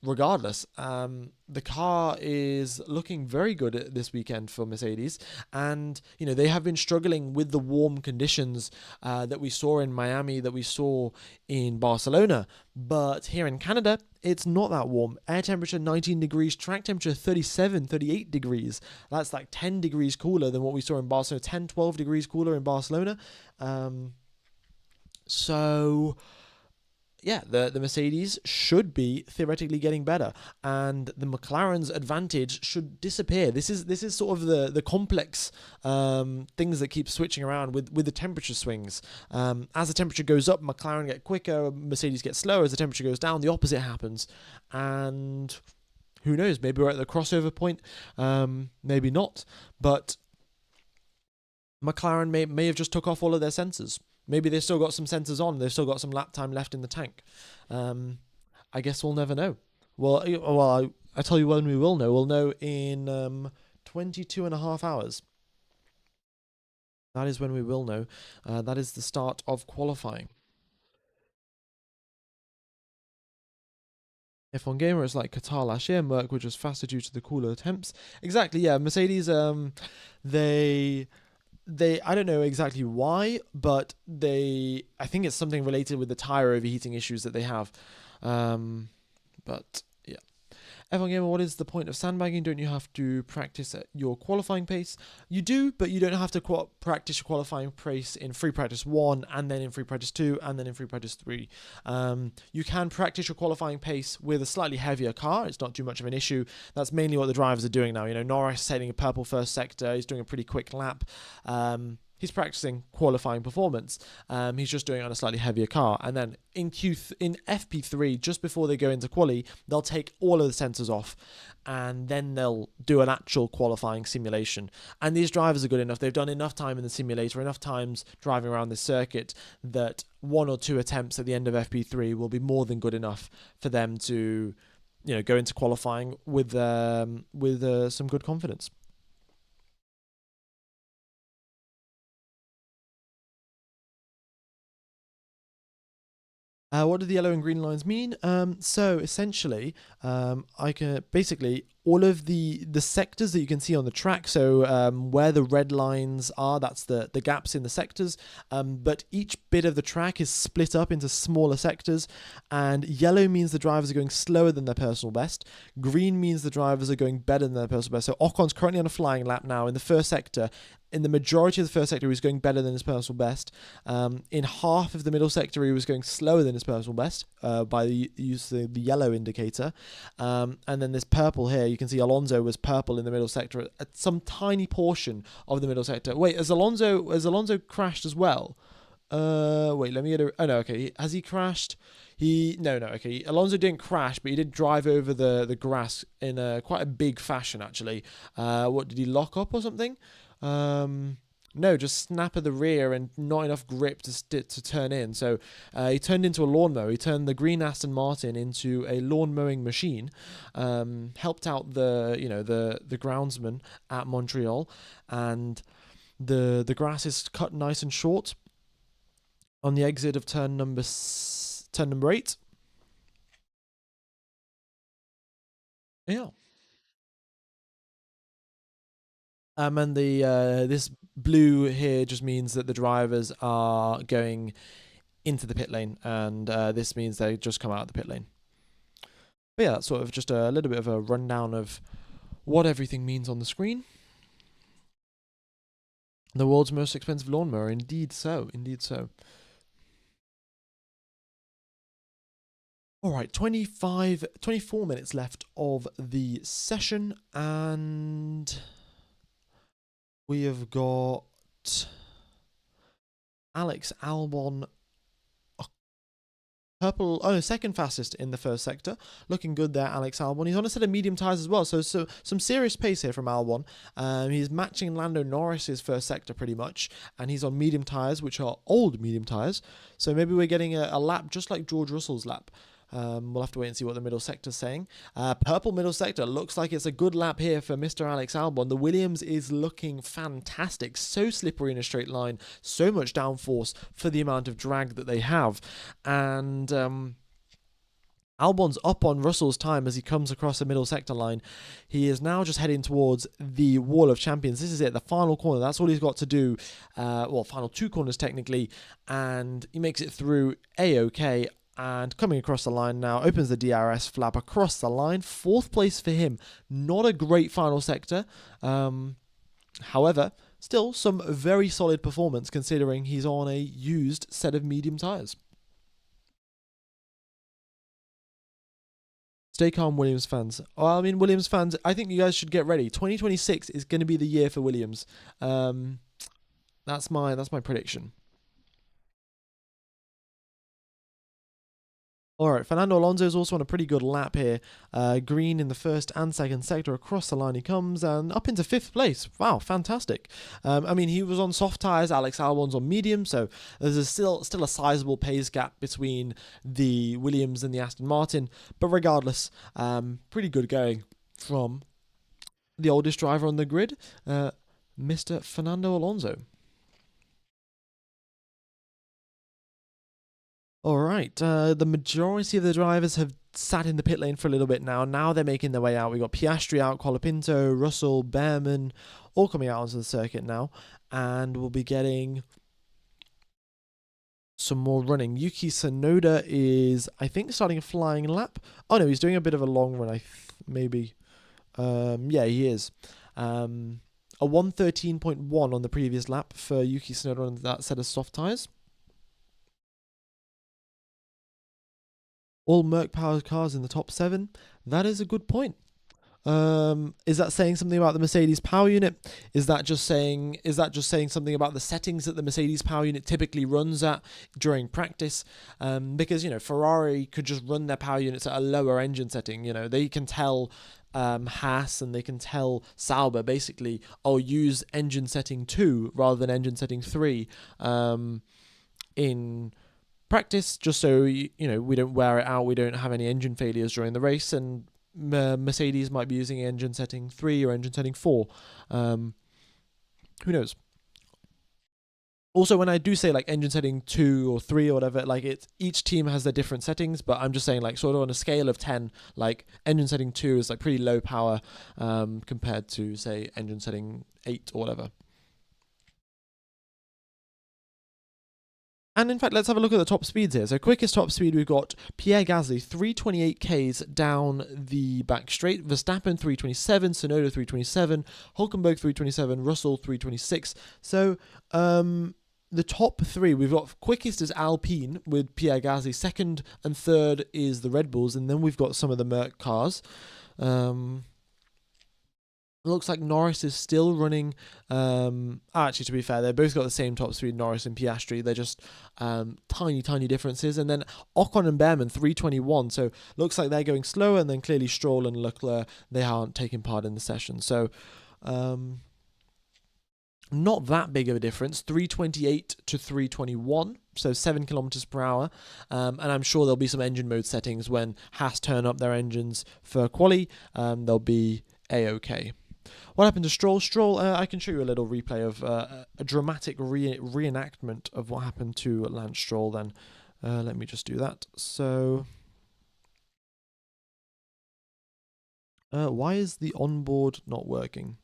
regardless, the car is looking very good this weekend for Mercedes, and they have been struggling with the warm conditions that we saw in Miami, that we saw in Barcelona. But here in Canada, it's not that warm. Air temperature 19 degrees, track temperature 37, 38 degrees. That's like 10 degrees cooler than what we saw in Barcelona, 10, 12 degrees cooler in Barcelona. Yeah, the Mercedes should be theoretically getting better, and the McLaren's advantage should disappear. This is sort of the complex things that keep switching around with the temperature swings. As the temperature goes up, McLaren get quicker, Mercedes get slower. As the temperature goes down, the opposite happens. And who knows? Maybe we're at the crossover point. Maybe not. But McLaren may have just took off all of their sensors. Maybe they've still got some sensors on. They've still got some lap time left in the tank. I guess we'll never know. Well, I tell you when we will know. We'll know in 22 and a half hours. That is when we will know. That is the start of qualifying. F1 Gamer is like Qatar last year. Merc was just faster due to the cooler temps. Exactly, yeah. Mercedes, they I don't know exactly why, but I think it's something related with the tire overheating issues that they have. But yeah. F1 Gamer, what is the point of sandbagging? Don't you have to practice at your qualifying pace? You do, but you don't have to practice your qualifying pace in free practice 1, and then in free practice 2, and then in free practice 3. You can practice your qualifying pace with a slightly heavier car. It's not too much of an issue. That's mainly what the drivers are doing now. Norris setting a purple first sector. He's doing a pretty quick lap. He's practicing qualifying performance. He's just doing it on a slightly heavier car. And then in FP3, just before they go into quali, they'll take all of the sensors off, and then they'll do an actual qualifying simulation. And these drivers are good enough. They've done enough time in the simulator, enough times driving around the circuit, that 1 or 2 attempts at the end of FP3 will be more than good enough for them to, go into qualifying with some good confidence. What do the yellow and green lines mean? So essentially, I can basically all of the sectors that you can see on the track. So where the red lines are, that's the gaps in the sectors. But each bit of the track is split up into smaller sectors. And yellow means the drivers are going slower than their personal best. Green means the drivers are going better than their personal best. So Ocon's currently on a flying lap now in the first sector. in the majority of the first sector, he was going better than his personal best. In half of the middle sector, he was going slower than his personal best by the use of the yellow indicator. And then this purple here, you can see Alonso was purple in the middle sector at some tiny portion of the middle sector. Wait, has Alonso crashed as well? Wait, let me get a... Oh, no, okay. Has he crashed? No, okay. Alonso didn't crash, but he did drive over the grass in quite a big fashion, actually. What, did he lock up or something? No, just snap at the rear and not enough grip to turn in. So he turned into a lawnmower. He turned the green Aston Martin into a lawn mowing machine. Helped out the groundsman at Montreal, and the grass is cut nice and short on the exit of turn number 8. Yeah. And the this blue here just means that the drivers are going into the pit lane, and this means they just come out of the pit lane. But yeah, that's sort of just a little bit of a rundown of what everything means on the screen. The world's most expensive lawnmower, indeed so, indeed so. All right, 24 minutes left of the session, and we have got Alex Albon, second fastest in the first sector. Looking good there, Alex Albon. He's on a set of medium tyres as well, so some serious pace here from Albon. He's matching Lando Norris's first sector pretty much, and he's on medium tyres, which are old medium tyres. So maybe we're getting a lap just like George Russell's lap. We'll have to wait and see what the middle sector's saying. Purple middle sector. Looks like it's a good lap here for Mr. Alex Albon. The Williams is looking fantastic. So slippery in a straight line. So much downforce for the amount of drag that they have. And Albon's up on Russell's time as he comes across the middle sector line. He is now just heading towards the Wall of Champions. This is it, the final corner. That's all he's got to do. Final 2 corners technically. And he makes it through A-OK. And coming across the line now, opens the DRS flap across the line. 4th place for him. Not a great final sector. However, still some very solid performance considering he's on a used set of medium tyres. Stay calm, Williams fans. Williams fans, I think you guys should get ready. 2026 is going to be the year for Williams. That's my prediction. All right, Fernando Alonso is also on a pretty good lap here. Green in the first and second sector. Across the line he comes and up into 5th place. Wow, fantastic. He was on soft tyres. Alex Albon's on medium, so there's still a sizable pace gap between the Williams and the Aston Martin. But regardless, pretty good going from the oldest driver on the grid, Mr. Fernando Alonso. All right, the majority of the drivers have sat in the pit lane for a little bit now. Now they're making their way out. We've got Piastri out, Colapinto, Russell, Behrman, all coming out onto the circuit now. And we'll be getting some more running. Yuki Tsunoda is, I think, starting a flying lap. Oh, no, he's doing a bit of a long run, maybe. Yeah, he is. A 1:13.1 on the previous lap for Yuki Tsunoda on that set of soft tyres. All Merc-powered cars in the top 7. That is a good point. Is that saying something about the Mercedes power unit? Is that just saying something about the settings that the Mercedes power unit typically runs at during practice? Because Ferrari could just run their power units at a lower engine setting. They can tell Haas and they can tell Sauber basically, use engine setting 2 rather than engine setting 3 in practice, just so we don't wear it out, we don't have any engine failures during the race, and Mercedes might be using engine setting 3 or engine setting 4. Who knows? Also, when I do say like engine setting 2 or 3 or whatever, each team has their different settings, but I'm just saying sort of on a scale of 10, engine setting 2 is pretty low power compared to say engine setting 8 or whatever. And in fact, let's have a look at the top speeds here. So quickest top speed, we've got Pierre Gasly, 328 Ks down the back straight. Verstappen, 327. Tsunoda, 327. Hulkenberg, 327. Russell, 326. So the top three, we've got quickest is Alpine with Pierre Gasly. Second and third is the Red Bulls. And then we've got some of the Merc cars. Looks like Norris is still running. Actually, to be fair, they both got the same top speed, Norris and Piastri. They're just tiny differences. And then Ocon and Behrman, 321. So looks like they're going slower. And then clearly Stroll and Leclerc, they aren't taking part in the session. So not that big of a difference. 328 to 321. So 7 kilometers per hour. And I'm sure there'll be some engine mode settings when Haas turn up their engines for quali. They'll be A-OK. What happened to Stroll? Stroll, I can show you a little replay of a dramatic reenactment of what happened to Lance Stroll then. Let me just do that. So, why is the onboard not working?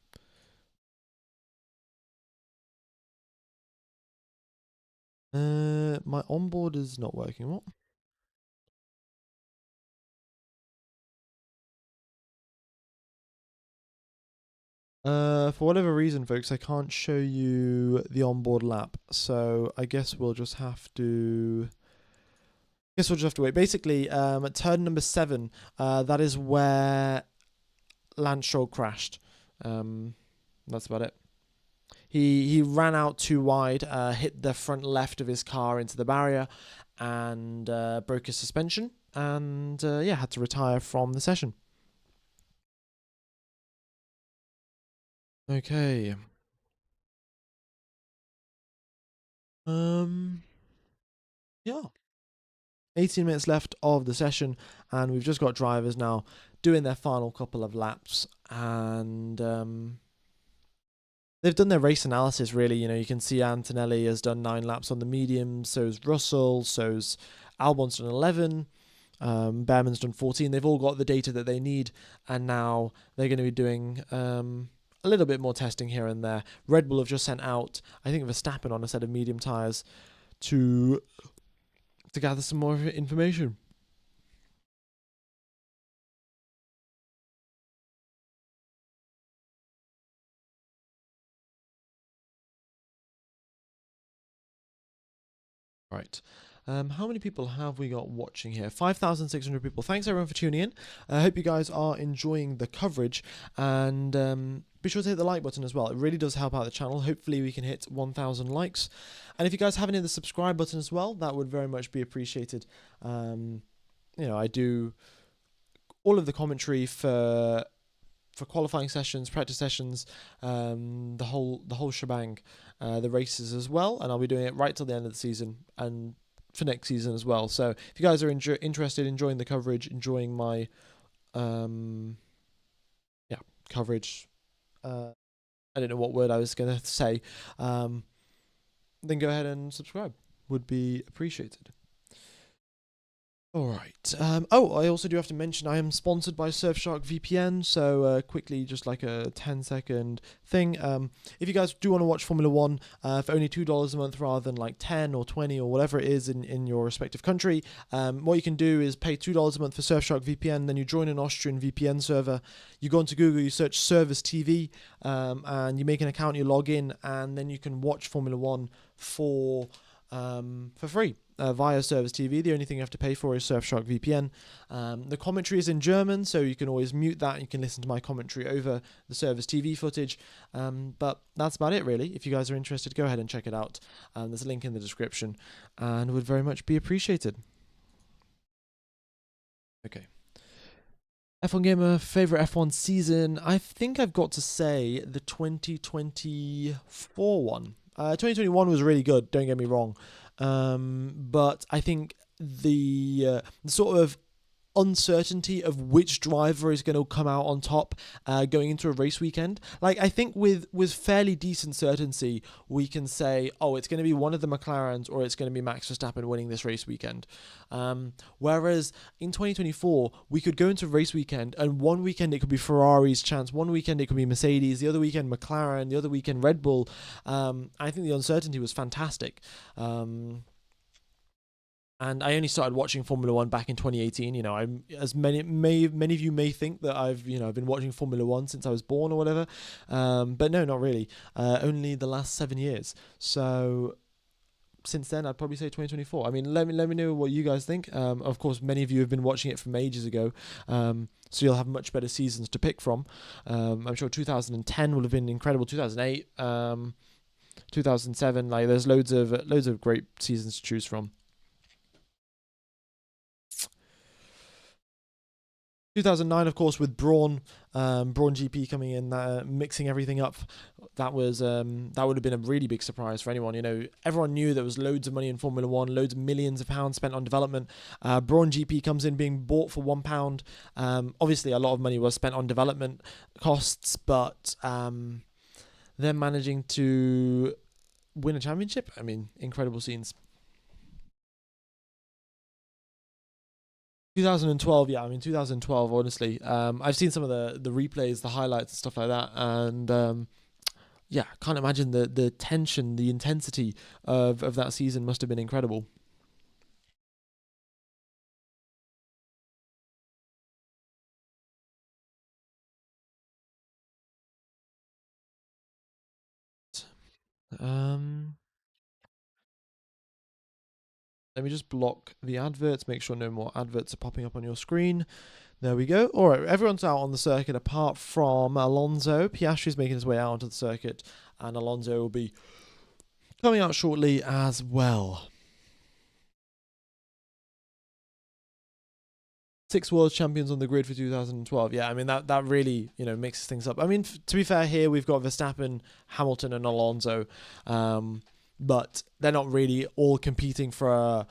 My onboard is not working. What? For whatever reason, folks, I can't show you the onboard lap, so I guess we'll just have to. Wait. Basically, at turn number 7, that is where Lance Stroll crashed. That's about it. He ran out too wide, hit the front left of his car into the barrier, and broke his suspension, and had to retire from the session. Okay. Yeah. 18 minutes left of the session, and we've just got drivers now doing their final couple of laps, and they've done their race analysis, really. You know, you can see Antonelli has done 9 laps on the medium, so's Russell, so's Albon's done 11, Behrman's done 14. They've all got the data that they need, and now they're going to be doing a little bit more testing here and there. Red Bull have just sent out, I think, Verstappen on a set of medium tyres to gather some more information. Right. How many people have we got watching here? 5,600 people. Thanks everyone for tuning in. I hope you guys are enjoying the coverage, and be sure to hit the like button as well. It really does help out the channel. Hopefully we can hit 1,000 likes. And if you guys haven't hit the subscribe button as well, that would very much be appreciated. You know, I do all of the commentary for qualifying sessions, practice sessions, the whole shebang, the races as well, and I'll be doing it right till the end of the season and for next season as well. So if you guys are interested, enjoying the coverage, enjoying my coverage, I don't know what word I was going to say, then go ahead and subscribe. Would be appreciated. All right. I also do have to mention I am sponsored by Surfshark VPN. So quickly, just like a 10-second thing. If you guys do want to watch Formula One for only $2 a month rather than like 10 or 20 or whatever it is in your respective country, what you can do is pay $2 a month for Surfshark VPN. Then you join an Austrian VPN server. You go onto Google, you search Service TV, and you make an account. You log in, and then you can watch Formula One for free. Via Service TV. The only thing you have to pay for is Surfshark VPN. The commentary is in German, so you can always mute that. You can listen to my commentary over the Service TV footage. But that's about it, really. If you guys are interested, go ahead and check it out. There's a link in the description, and would very much be appreciated. Okay. F1 Gamer, favorite F1 season? I think I've got to say the 2024 one. 2021 was really good, don't get me wrong. But I think the sort of uncertainty of which driver is going to come out on top going into a race weekend, like I think with fairly decent certainty we can say, oh, it's going to be one of the McLarens or it's going to be Max Verstappen winning this race weekend. Whereas in 2024 we could go into race weekend and one weekend it could be Ferrari's chance, one weekend it could be Mercedes, the other weekend McLaren, the other weekend Red Bull. I think the uncertainty was fantastic. And I only started watching Formula One back in 2018. You know, I'm as many of you may think that I've been watching Formula One since I was born or whatever, but no, not really. Only the last 7 years. So since then, I'd probably say 2024. I mean, let me know what you guys think. Of course, many of you have been watching it from ages ago, so you'll have much better seasons to pick from. I'm sure 2010 will have been incredible. 2008, 2007, like there's loads of great seasons to choose from. 2009, of course, with Braun GP coming in, mixing everything up. That would have been a really big surprise for anyone. You know, everyone knew there was loads of money in Formula One, loads of millions of pounds spent on development. Braun GP comes in being bought for £1. Obviously, a lot of money was spent on development costs, but them managing to win a championship, I mean, incredible scenes. 2012, yeah, I mean 2012. Honestly, I've seen some of the replays, the highlights, and stuff like that, and yeah, can't imagine the tension, the intensity of that season must have been incredible. Let me just block the adverts, make sure no more adverts are popping up on your screen. There we go. All right, everyone's out on the circuit apart from Alonso. Piastri's making his way out onto the circuit, and Alonso will be coming out shortly as well. 6 world champions on the grid for 2012. Yeah, I mean that really mixes things up. I mean, to be fair, here we've got Verstappen, Hamilton, and Alonso, but they're not really all competing for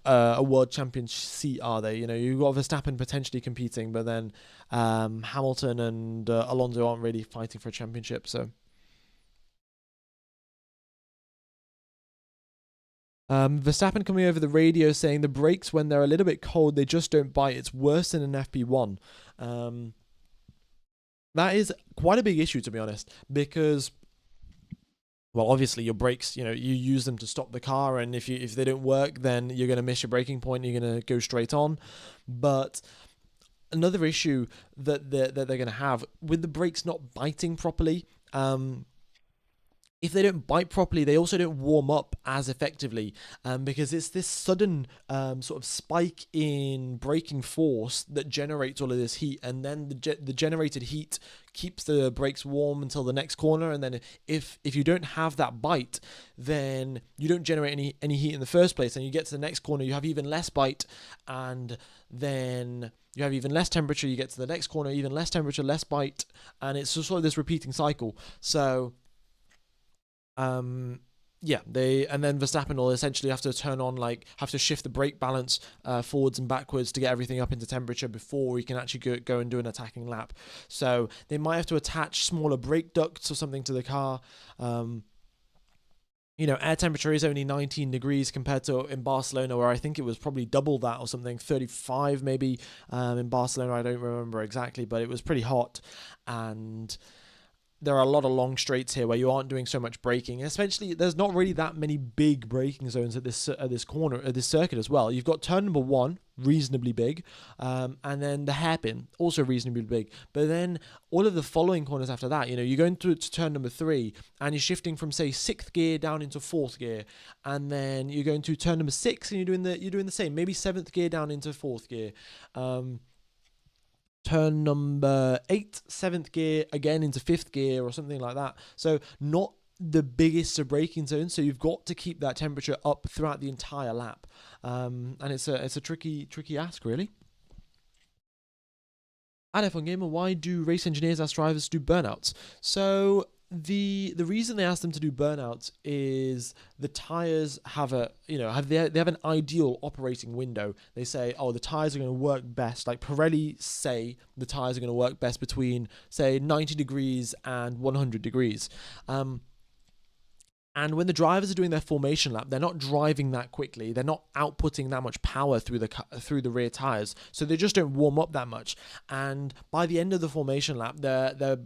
a world champion seat, are they? You know, you've got Verstappen potentially competing, but then Hamilton and Alonso aren't really fighting for a championship. So Verstappen coming over the radio saying the brakes, when they're a little bit cold, they just don't bite. It's worse than an FP1. That is quite a big issue, to be honest, because, well, obviously your brakes, you use them to stop the car, and if they don't work, then you're going to miss your braking point, you're going to go straight on. But another issue that they're going to have with the brakes not biting properly, if they don't bite properly, they also don't warm up as effectively, because it's this sudden sort of spike in braking force that generates all of this heat, and then the generated heat keeps the brakes warm until the next corner, and then if you don't have that bite, then you don't generate any heat in the first place, and you get to the next corner, you have even less bite, and then you have even less temperature, you get to the next corner, even less temperature, less bite, and it's just sort of this repeating cycle. So yeah, and then Verstappen will essentially have to have to shift the brake balance forwards and backwards to get everything up into temperature before he can actually go and do an attacking lap. So they might have to attach smaller brake ducts or something to the car. Air temperature is only 19 degrees compared to in Barcelona, where I think it was probably double that or something, 35 maybe in Barcelona. I don't remember exactly, but it was pretty hot, and there are a lot of long straights here where you aren't doing so much braking. Especially, there's not really that many big braking zones at this circuit as well. You've got turn number 1, reasonably big, and then the hairpin, also reasonably big. But then all of the following corners after that, you're going to turn number 3, and you're shifting from, say, 6th gear down into 4th gear, and then you're going to turn number 6, and you're doing the same, maybe 7th gear down into 4th gear. Turn number 8, 7th gear, again into 5th gear or something like that. So not the biggest of braking zones, so you've got to keep that temperature up throughout the entire lap. And it's a tricky ask, really. At F1 Gamer, why do race engineers ask drivers to do burnouts? So the reason they ask them to do burnouts is the tires have they have an ideal operating window. They say, the tires are going to work best. Like Pirelli say the tires are going to work best between, say, 90 degrees and 100 degrees. And when the drivers are doing their formation lap, they're not driving that quickly. They're not outputting that much power through the rear tires, so they just don't warm up that much. And by the end of the formation lap, their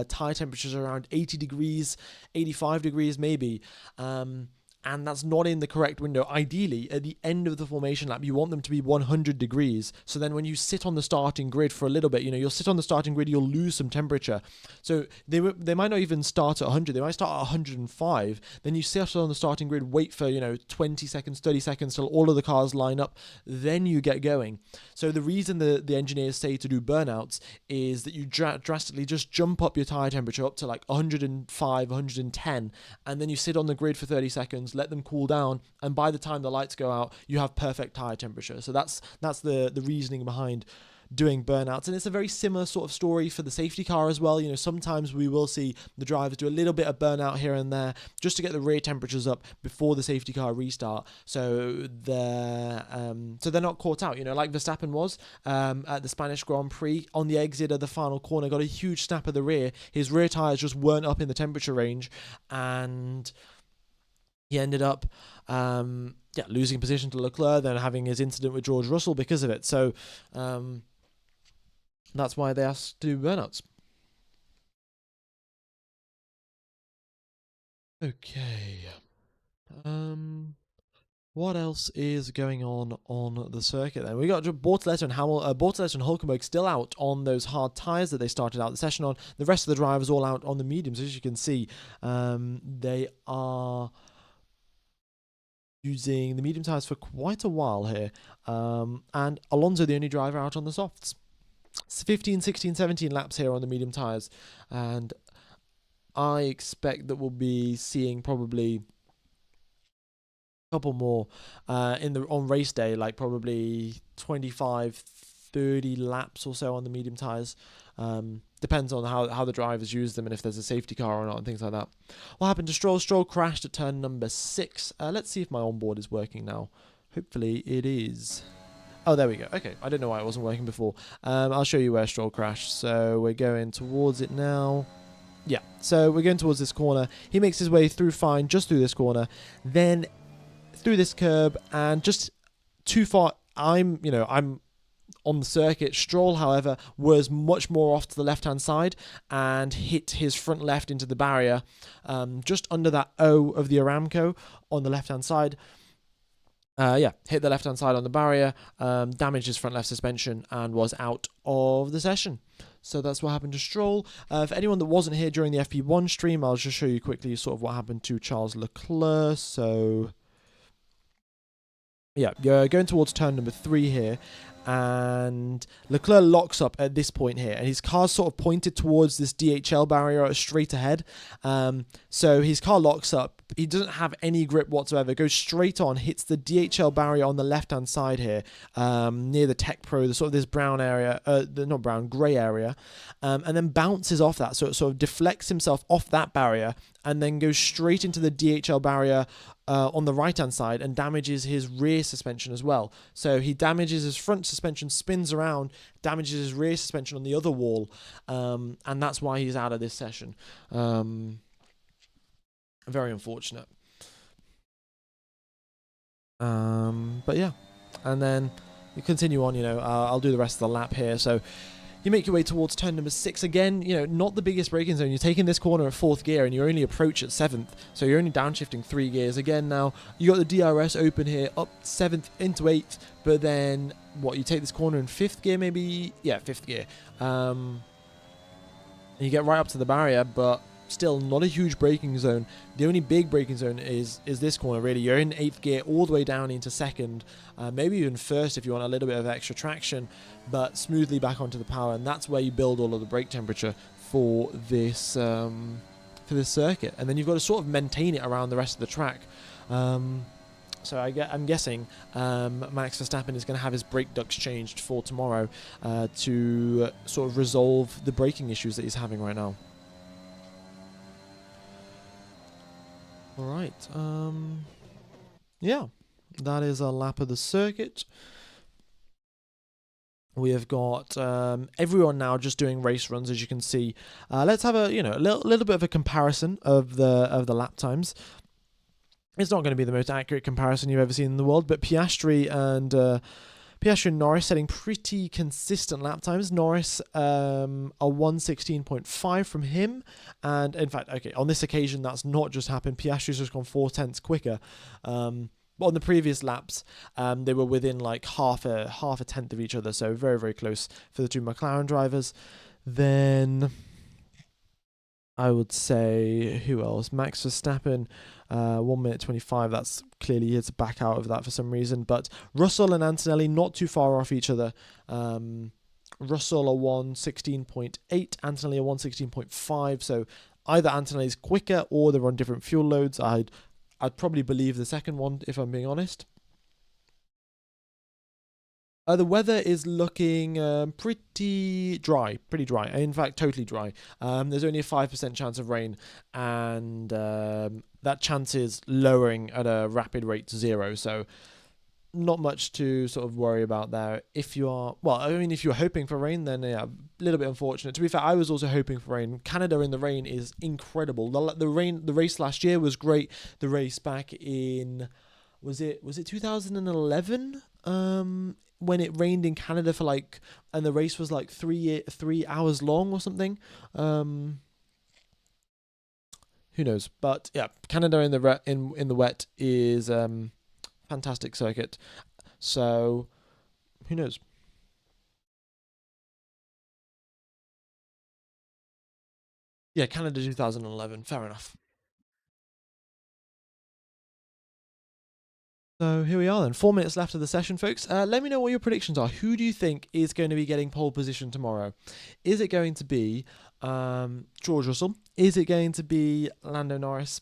tire temperatures are around 80 degrees, 85 degrees maybe. And and that's not in the correct window. Ideally, at the end of the formation lap, you want them to be 100 degrees. So then when you sit on the starting grid for a little bit, you'll sit on the starting grid, you'll lose some temperature. So they might not even start at 100. They might start at 105. Then you sit on the starting grid, wait for, 20 seconds, 30 seconds till all of the cars line up. Then you get going. So the reason the engineers say to do burnouts is that you drastically just jump up your tire temperature up to like 105, 110, and then you sit on the grid for 30 seconds, let them cool down, and by the time the lights go out, you have perfect tire temperature. So that's the reasoning behind doing burnouts. And it's a very similar sort of story for the safety car as well. Sometimes we will see the drivers do a little bit of burnout here and there just to get the rear temperatures up before the safety car restart, so they're not caught out, like Verstappen was at the Spanish Grand Prix on the exit of the final corner, got a huge snap of the rear. His rear tires just weren't up in the temperature range, and he ended up losing position to Leclerc, then having his incident with George Russell because of it. So that's why they asked to do burnouts. Okay. What else is going on the circuit then? We got Bortoleto and Hülkenberg still out on those hard tyres that they started out the session on. The rest of the drivers all out on the mediums. As you can see, they are using the medium tyres for quite a while here. And Alonso, the only driver out on the softs. It's 15, 16, 17 laps here on the medium tyres. And I expect that we'll be seeing probably a couple more on race day, like probably 25, 30 laps or so on the medium tyres. Depends on how the drivers use them and if there's a safety car or not and things like that. What happened to Stroll? Stroll crashed at turn number 6. Let's see if my onboard is working now. Hopefully it is. Oh, there we go. Okay, I didn't know why it wasn't working before. I'll show you where Stroll crashed. So we're going towards it now. Yeah, so we're going towards this corner. He makes his way through fine, just through this corner, then through this curb, and just too far. I'm on the circuit. Stroll, however, was much more off to the left-hand side and hit his front left into the barrier, just under that O of the Aramco on the left-hand side. Hit the left-hand side on the barrier, damaged his front left suspension, and was out of the session. So that's what happened to Stroll. For anyone that wasn't here during the FP1 stream, I'll just show you quickly sort of what happened to Charles Leclerc. So yeah, you're going towards turn number 3 here, and Leclerc locks up at this point here, and his car's sort of pointed towards this DHL barrier straight ahead. So his car locks up. He doesn't have any grip whatsoever. Goes straight on, hits the DHL barrier on the left-hand side here, near the Tech Pro, the sort of this brown area, not brown, grey area, and then bounces off that. So it sort of deflects himself off that barrier, and then goes straight into the DHL barrier on the right-hand side and damages his rear suspension as well. So he damages his front suspension, spins around, damages his rear suspension on the other wall, and that's why he's out of this session. Very unfortunate. But yeah, and then you continue on. I'll do the rest of the lap here. So you make your way towards turn number 6 again. Not the biggest braking zone. You're taking this corner at 4th gear, and you only approach at 7th. So you're only downshifting 3 gears again. Now you got the DRS open here, up 7th into 8th. But then you take this corner in 5th gear, maybe? Yeah, 5th gear. And you get right up to the barrier, but still not a huge braking zone. The only big braking zone is this corner, really. You're in 8th gear all the way down into 2nd, maybe even 1st if you want a little bit of extra traction, but smoothly back onto the power, and that's where you build all of the brake temperature for this circuit. And then you've got to sort of maintain it around the rest of the track. So I'm guessing Max Verstappen is going to have his brake ducts changed for tomorrow to sort of resolve the braking issues that he's having right now. All right. Yeah, that is a lap of the circuit. We have got everyone now just doing race runs, as you can see. Let's have a little bit of a comparison of the lap times. It's not going to be the most accurate comparison you've ever seen in the world, but Piastri Piastri and Norris setting pretty consistent lap times. Norris a 1:16.5 from him, and in fact, okay, on this occasion that's not just happened. Piastri's just gone 4/10 quicker. But on the previous laps, they were within like half a tenth of each other, so very, very close for the two McLaren drivers. Then I would say, who else? Max Verstappen, 1:25. That's clearly he had to back out of that for some reason. But Russell and Antonelli not too far off each other. Russell a 1:16.8, Antonelli a 1:16.5. So either Antonelli's quicker or they're on different fuel loads. I'd probably believe the second one, if I'm being honest. The weather is looking pretty dry. In fact, totally dry. There's only a 5% chance of rain, and that chance is lowering at a rapid rate to 0. So not much to sort of worry about there. If you're hoping for rain, then yeah, a little bit unfortunate. To be fair, I was also hoping for rain. Canada in the rain is incredible. The race last year was great. The race back in was it 2011? When it rained in Canada for and the race was like 3 hours long or something. Who knows? But yeah, Canada in the wet is fantastic circuit. So who knows? Yeah, Canada 2011. Fair enough. So here we are then. 4 minutes left of the session, folks. Let me know what your predictions are. Who do you think is going to be getting pole position tomorrow? Is it going to be George Russell? Is it going to be Lando Norris?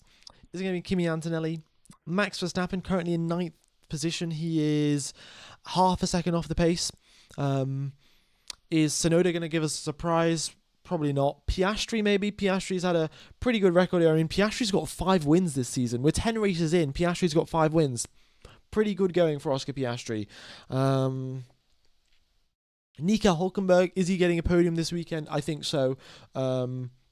Is it going to be Kimi Antonelli? Max Verstappen currently in 9th position. He is half a second off the pace. Is Tsunoda going to give us a surprise? Probably not. Piastri, maybe. Piastri's had a pretty good record here. I mean, Piastri's got 5 wins this season. We're 10 races in. Piastri's got 5 wins. Pretty good going for Oscar Piastri. Nico Hulkenberg, is he getting a podium this weekend? I think so.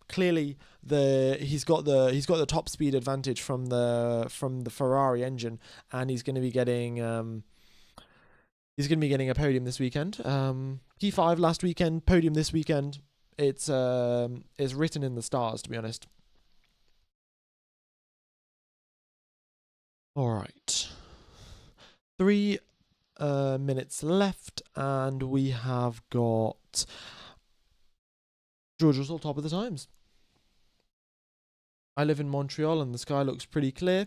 Clearly, he's got the top speed advantage from the Ferrari engine, and he's going to be getting a podium this weekend. P5 last weekend, podium this weekend. It's written in the stars, to be honest. All right. 3 minutes left, and we have got George Russell top of the times. I live in Montreal, and the sky looks pretty clear.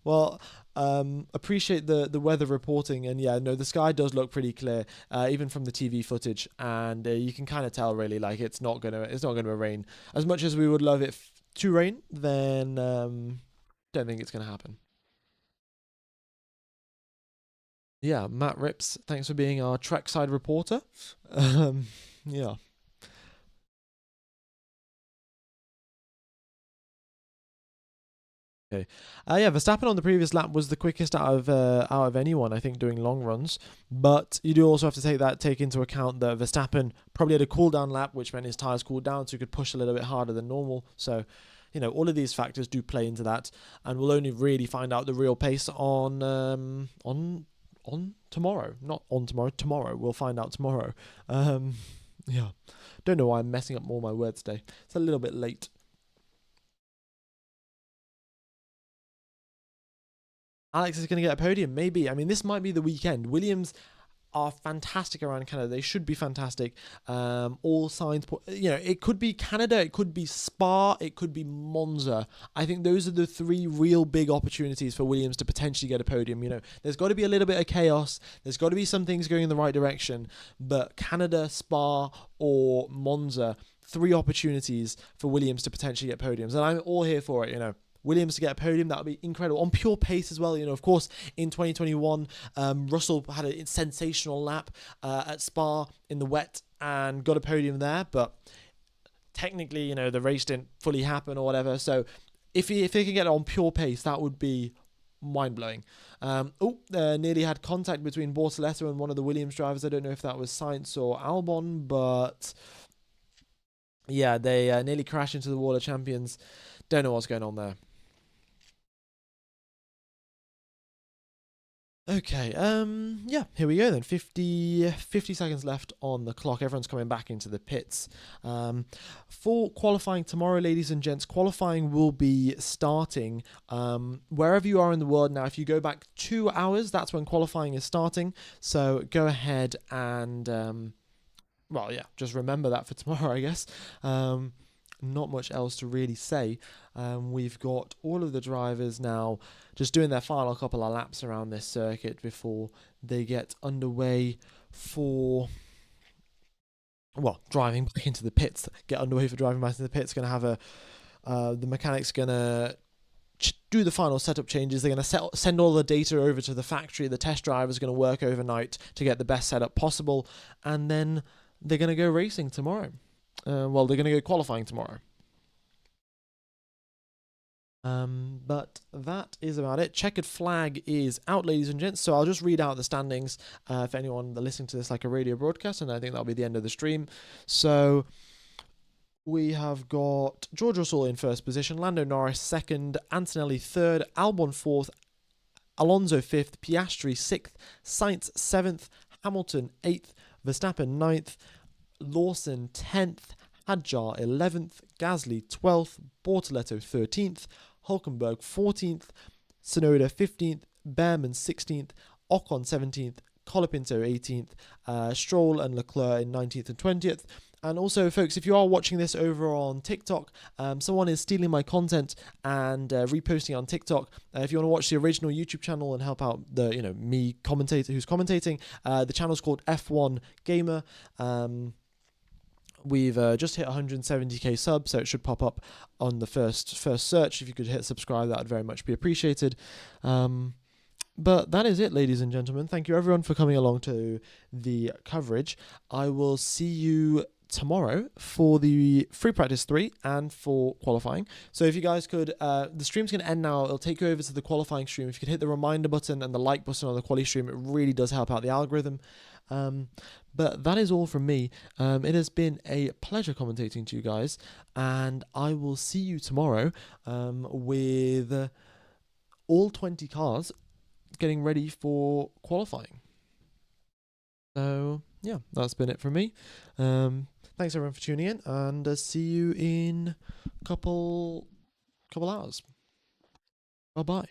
Well, appreciate the weather reporting, and yeah, no, the sky does look pretty clear, even from the TV footage, and you can kind of tell really like it's not gonna rain. As much as we would love it to rain, then don't think it's gonna happen. Yeah, Matt Rips, thanks for being our trackside reporter. Yeah. Okay. Yeah, Verstappen on the previous lap was the quickest out of anyone, I think, doing long runs. But you do also have to take into account that Verstappen probably had a cool down lap, which meant his tires cooled down, so he could push a little bit harder than normal. So, all of these factors do play into that, and we'll only really find out the real pace on tomorrow. Not on tomorrow. Tomorrow. We'll find out tomorrow. Yeah. Don't know why I'm messing up all my words today. It's a little bit late. Alex is going to get a podium, maybe. I mean, this might be the weekend. Williams are fantastic around Canada. They should be fantastic. All signs, it could be Canada, it could be Spa, it could be Monza. I think those are the 3 real big opportunities for Williams to potentially get a podium. There's got to be a little bit of chaos. There's got to be some things going in the right direction. But Canada, Spa, or Monza, 3 opportunities for Williams to potentially get podiums. And I'm all here for it, Williams to get a podium, that would be incredible. On pure pace as well, of course, in 2021, Russell had a sensational lap at Spa in the wet and got a podium there, but technically, the race didn't fully happen or whatever. So if he can get it on pure pace, that would be mind-blowing. Nearly had contact between Bortoleto and one of the Williams drivers. I don't know if that was Sainz or Albon, but yeah, they nearly crashed into the wall of champions. Don't know what's going on there. Okay, yeah, here we go then. 50 seconds left on the clock. Everyone's coming back into the pits. For qualifying tomorrow, ladies and gents, qualifying will be starting wherever you are in the world. Now, if you go back 2 hours, that's when qualifying is starting. So go ahead and, well, yeah, just remember that for tomorrow, I guess. Not much else to really say. We've got all of the drivers now just doing their final couple of laps around this circuit before they get underway for, well, driving back into the pits. Get underway for driving back into the pits. Going to have the mechanics going to do the final setup changes. They're going to send all the data over to the factory. The test driver is going to work overnight to get the best setup possible, and then they're going to go racing tomorrow. Well, they're going to go qualifying tomorrow. But that is about it. Checkered flag is out, ladies and gents. So I'll just read out the standings for anyone listening to this like a radio broadcast, and I think that'll be the end of the stream. So we have got George Russell in first position, Lando Norris second, Antonelli third, Albon fourth, Alonso fifth, Piastri sixth, Sainz seventh, Hamilton eighth, Verstappen ninth, Lawson 10th, Hadjar 11th, Gasly 12th, Bortoletto 13th, Hulkenberg 14th, Tsunoda 15th, Behrman 16th, Ocon 17th, Colapinto 18th, Stroll and Leclerc in 19th and 20th. And also, folks, if you are watching this over on TikTok, someone is stealing my content and reposting on TikTok. If you want to watch the original YouTube channel and help out the, me commentator who's commentating, the channel's called F1 Gamer. We've just hit 170k subs, so it should pop up on the first search. If you could hit subscribe, that would very much be appreciated. But that is it, ladies and gentlemen. Thank you, everyone, for coming along to the coverage. I will see you tomorrow for the free practice 3 and for qualifying. So if you guys could, the stream's going to end now. It'll take you over to the qualifying stream. If you could hit the reminder button and the like button on the quali stream, it really does help out the algorithm. But that is all from me. It has been a pleasure commentating to you guys, and I will see you tomorrow with all 20 cars getting ready for qualifying. So yeah, that's been it from me. Thanks everyone for tuning in, and see you in a couple hours. Bye bye.